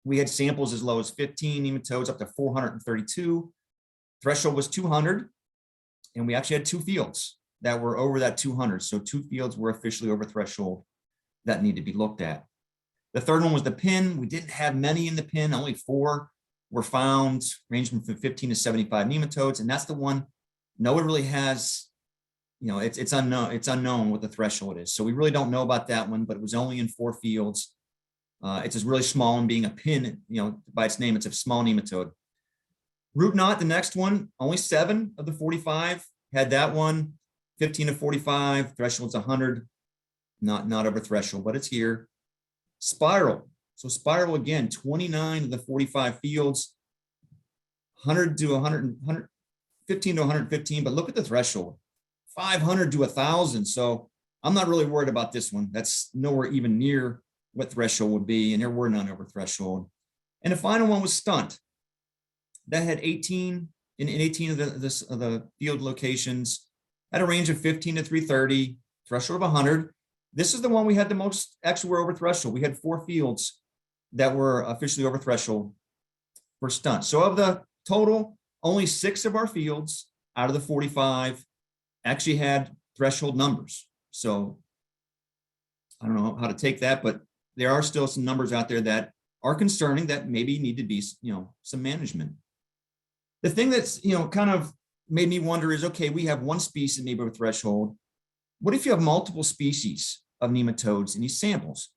We had samples as low as 15 nematodes up to 432. Threshold was 200. And we actually had 2 fields that were over that 200. So 2 fields were officially over threshold that need to be looked at. The third one was the pin. We didn't have many in the pin. Only 4 were found, ranging from 15 to 75 nematodes. And that's the one no one really has, it's unknown. It's unknown what the threshold is. So we really don't know about that one, but it was only in 4 fields. It's just really small, and being a pin, by its name, it's a small nematode. Root knot, the next one, only 7 of the 45 had that one. 15 to 45, threshold's 100, not over threshold, but it's here. Spiral. So spiral again, 29 of the 45 fields, 100 to 100, 15 to 115, but look at the threshold, 500 to 1,000. So I'm not really worried about this one. That's nowhere even near what threshold would be, and there were none over threshold. And the final one was stunt. That had 18 in 18 of the field locations, at a range of 15 to 330, threshold of 100. This is the one we had the most, actually were over threshold. We had 4 fields that were officially over threshold for stunt. So of the total, only 6 of our fields out of the 45 actually had threshold numbers. So I don't know how to take that, but there are still some numbers out there that are concerning that maybe need to be, some management. The thing that's, kind of made me wonder is, okay, we have 1 species maybe over threshold. What if you have multiple species of nematodes in these samples?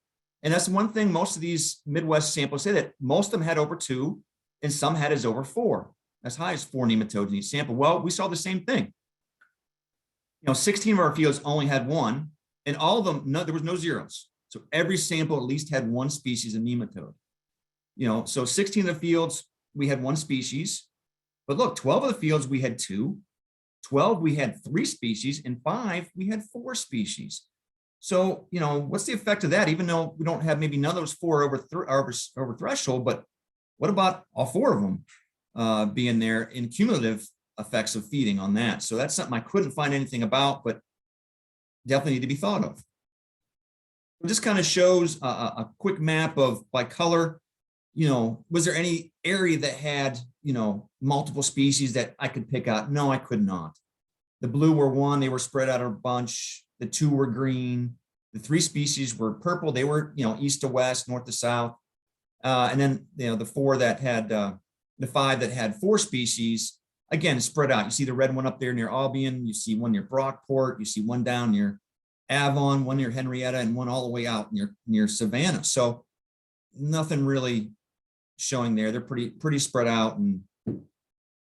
And that's one thing most of these Midwest samples say, that most of them had over 2 and some had as over 4, as high as 4 nematodes in each sample. Well, we saw the same thing. 16 of our fields only had 1, and all of them, there was no zeros. So every sample at least had 1 species of nematode. So 16 of the fields, we had 1 species. But look, 12 of the fields, we had 2. 12, we had 3 species, and 5, we had 4 species. So, what's the effect of that? Even though we don't have maybe none of those 4 over threshold, but what about all 4 of them being there in cumulative effects of feeding on that? So that's something I couldn't find anything about, but definitely need to be thought of. It just kind of shows a quick map of by color, was there any area that had, multiple species that I could pick out? No, I could not. The blue were one, they were spread out a bunch. The two were green. The three species were purple. They were, east to west, north to south. And then, the five that had four species, again, spread out. You see the red one up there near Albion. You see one near Brockport. You see one down near Avon, one near Henrietta, and one all the way out near Savannah. So nothing really showing there. They're pretty spread out and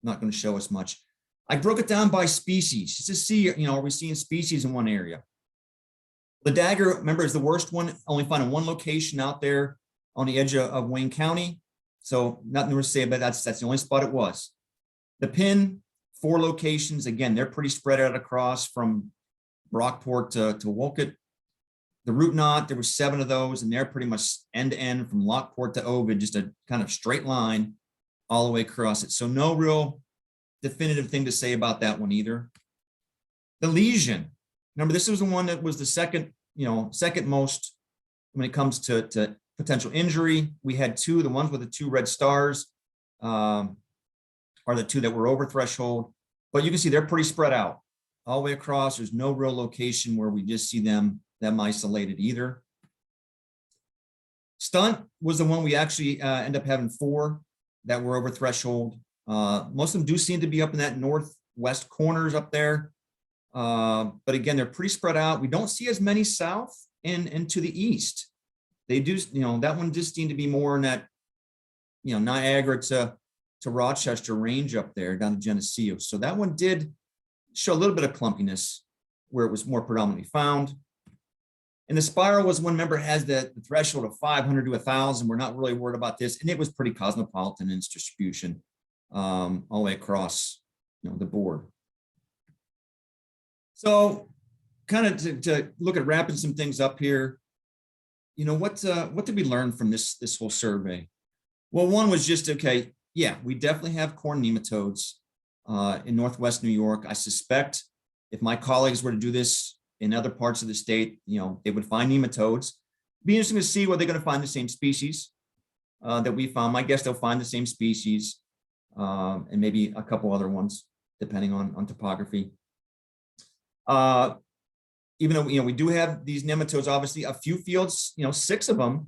not going to show us much. I broke it down by species just to see, are we seeing species in one area? The dagger, remember, is the worst one, only found in one location out there on the edge of Wayne County. So nothing to say about that. That's the only spot it was. The pin, 4 locations. Again, they're pretty spread out across from Brockport to Wolcott. The root knot, there were 7 of those, and they're pretty much end to end from Lockport to Ovid, just a kind of straight line all the way across it. So no real definitive thing to say about that one either. The lesion, remember, this was the one that was the second most when it comes to potential injury. We had 2, the ones with the 2 red stars are the 2 that were over threshold, but you can see they're pretty spread out all the way across. There's no real location where we just see them isolated either. Stunt was the one we actually end up having 4 that were over threshold. Most of them do seem to be up in that northwest corners up there. But again, they're pretty spread out. We don't see as many south and to the east. They do, that one just seemed to be more in that, Niagara to Rochester range up there down to Geneseo. So that one did show a little bit of clumpiness where it was more predominantly found. And the spiral was one member has the threshold of 500 to 1,000. We're not really worried about this. And it was pretty cosmopolitan in its distribution all the way across the board. So kind of to look at wrapping some things up here, what did we learn from this whole survey? Well, one was just, okay, yeah, we definitely have corn nematodes in Northwest New York. I suspect if my colleagues were to do this in other parts of the state, they would find nematodes. It'd be interesting to see whether they're going to find the same species that we found. My guess they'll find the same species and maybe a couple other ones, depending on topography. Even though, we do have these nematodes, obviously a few fields, 6 of them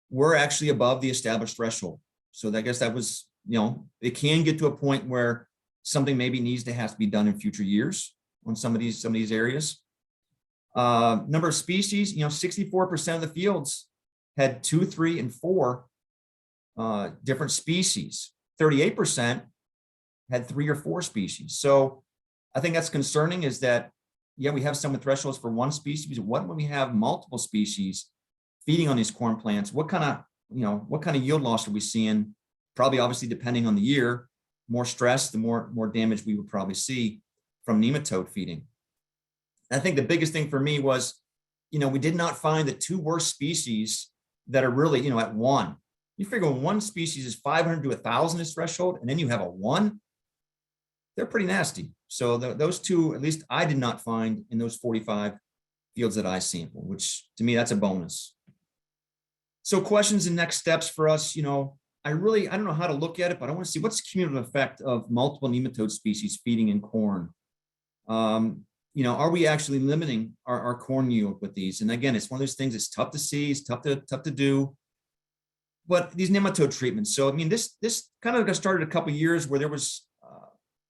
were actually above the established threshold. So I guess that was, it can get to a point where something maybe has to be done in future years on some of these areas. Number of species, 64% of the fields had 2, 3, and 4 different species. 38% had 3 or 4 species. So I think that's concerning, is that, yeah, we have some with thresholds for one species. What when we have multiple species feeding on these corn plants? What kind of yield loss are we seeing? Probably, obviously, depending on the year, more stress, the more damage we would probably see from nematode feeding. And I think the biggest thing for me was, we did not find the 2 worst species that are really, at 1. You figure when one species is 500 to 1,000 is threshold, and then you have a 1, they're pretty nasty. So those 2, at least I did not find in those 45 fields that I sampled, which to me, that's a bonus. So questions and next steps for us, I don't know how to look at it, but I want to see what's the cumulative effect of multiple nematode species feeding in corn. Are we actually limiting our corn yield with these? And again, it's one of those things that's tough to see, it's tough to do. But these nematode treatments. So, this kind of got started a couple of years where there was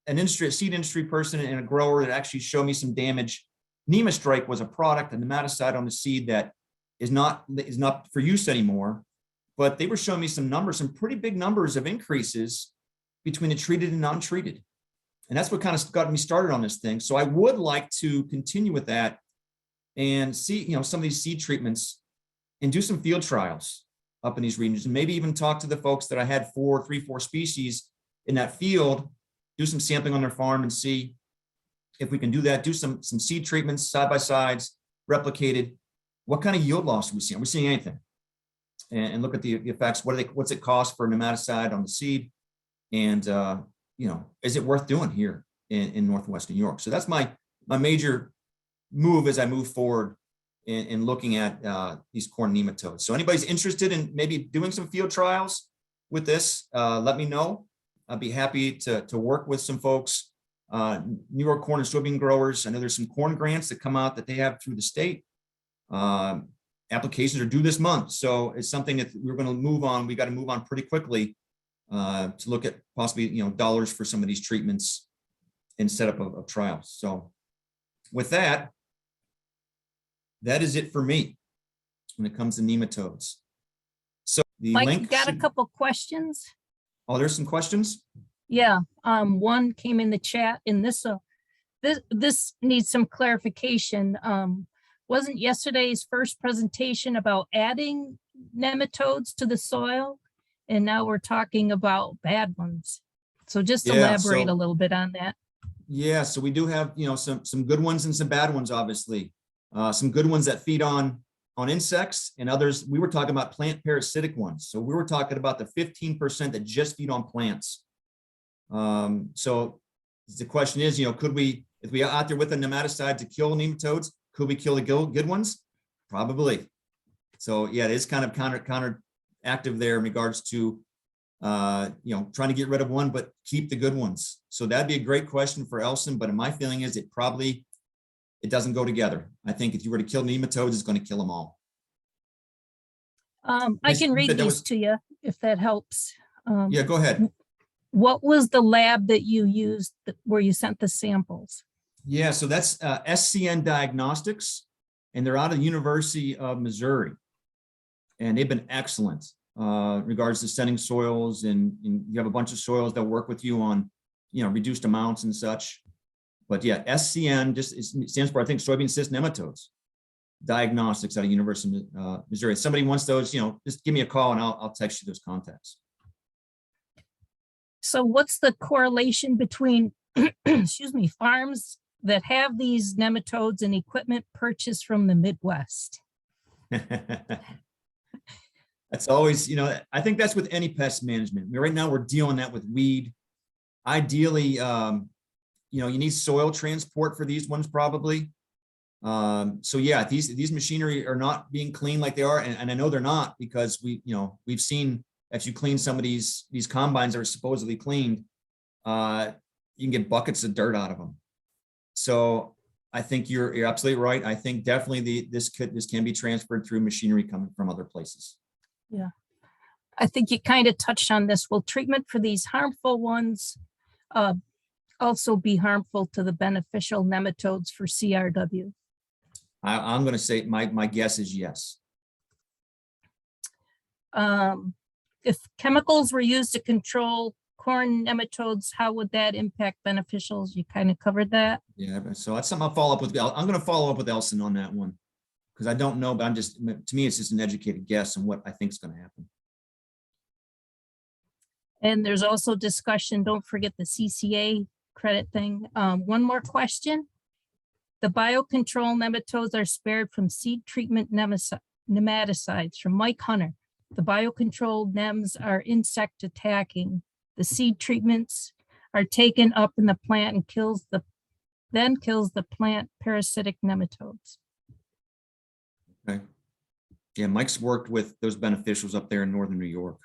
a seed industry person and a grower that actually showed me some damage. Nemastrike was a product, a nematicide on the seed that is not for use anymore. But they were showing me some pretty big numbers of increases between the treated and non-treated. And that's what kind of got me started on this thing. So I would like to continue with that and see, some of these seed treatments and do some field trials up in these regions, and maybe even talk to the folks that I had 4 species in that field, do some sampling on their farm and see if we can do that, do some seed treatments, side-by-sides, replicated. What kind of yield loss are we seeing? Are we seeing anything? And look at the effects. What's it cost for a nematicide on the seed? And, is it worth doing here in Northwest New York? So that's my major move as I move forward in looking at these corn nematodes. So anybody's interested in maybe doing some field trials, with this, let me know. I'd be happy to work with some folks. New York corn and soybean growers. I know there's some corn grants that come out that they have through the state. Applications are due this month. So it's something that we're going to move on. We got to move on pretty quickly to look at possibly, dollars for some of these treatments and setup of trials. So with that, that is it for me when it comes to nematodes. So the Mike, link you got a should- couple questions? Oh, there's some questions. Yeah, one came in the chat, and this needs some clarification. Wasn't yesterday's first presentation about adding nematodes to the soil? And now we're talking about bad ones. So just Yeah, elaborate so- a little bit on that. Yeah, so we do have, some good ones and some bad ones, obviously. Some good ones that feed on insects, and others, we were talking about plant parasitic ones. So we were talking about the 15% that just feed on plants. So the question is, could we, if we are out there with a nematicide to kill nematodes, could we kill the good ones? Probably. So yeah, it is kind of counteractive there in regards to, trying to get rid of one, but keep the good ones. So that'd be a great question for Elson, but my feeling is it doesn't go together. I think if you were to kill nematodes, it's going to kill them all. I Yes, can you read said that these was- to you if that helps. Yeah, go ahead. What was the lab that you used where you sent the samples? Yeah, so that's SCN Diagnostics, and they're out of the University of Missouri. And they've been excellent in regards to sending soils, and you have a bunch of soils that work with you on, reduced amounts and such. But yeah, SCN stands for, I think, soybean cyst nematodes diagnostics out of University of Missouri. If somebody wants those, just give me a call and I'll text you those contacts. So what's the correlation between, excuse me, farms that have these nematodes and equipment purchased from the Midwest? That's always, I think that's with any pest management. Right now we're dealing that with weed. Ideally, you need soil transport for these ones probably. So yeah, these machinery are not being cleaned like they are. And I know they're not, because we've seen, if you clean some of these combines that are supposedly cleaned, you can get buckets of dirt out of them. So I think you're absolutely right. I think definitely this can be transferred through machinery coming from other places. Yeah, I think you kind of touched on this. Will treatment for these harmful ones also be harmful to the beneficial nematodes for CRW? I'm going to say my guess is yes. If chemicals were used to control corn nematodes, how would that impact beneficials? You kind of covered that. Yeah, so that's something I'll follow up with. I'm going to follow up with Elson on that one, because I don't know, but to me, it's just an educated guess on what I think is going to happen. And there's also discussion, don't forget the CCA credit thing. One more question. The biocontrol nematodes are spared from seed treatment nematicides from Mike Hunter. The biocontrol nems are insect attacking. The seed treatments are taken up in the plant and kills the plant parasitic nematodes. Okay. Yeah, Mike's worked with those beneficials up there in northern New York.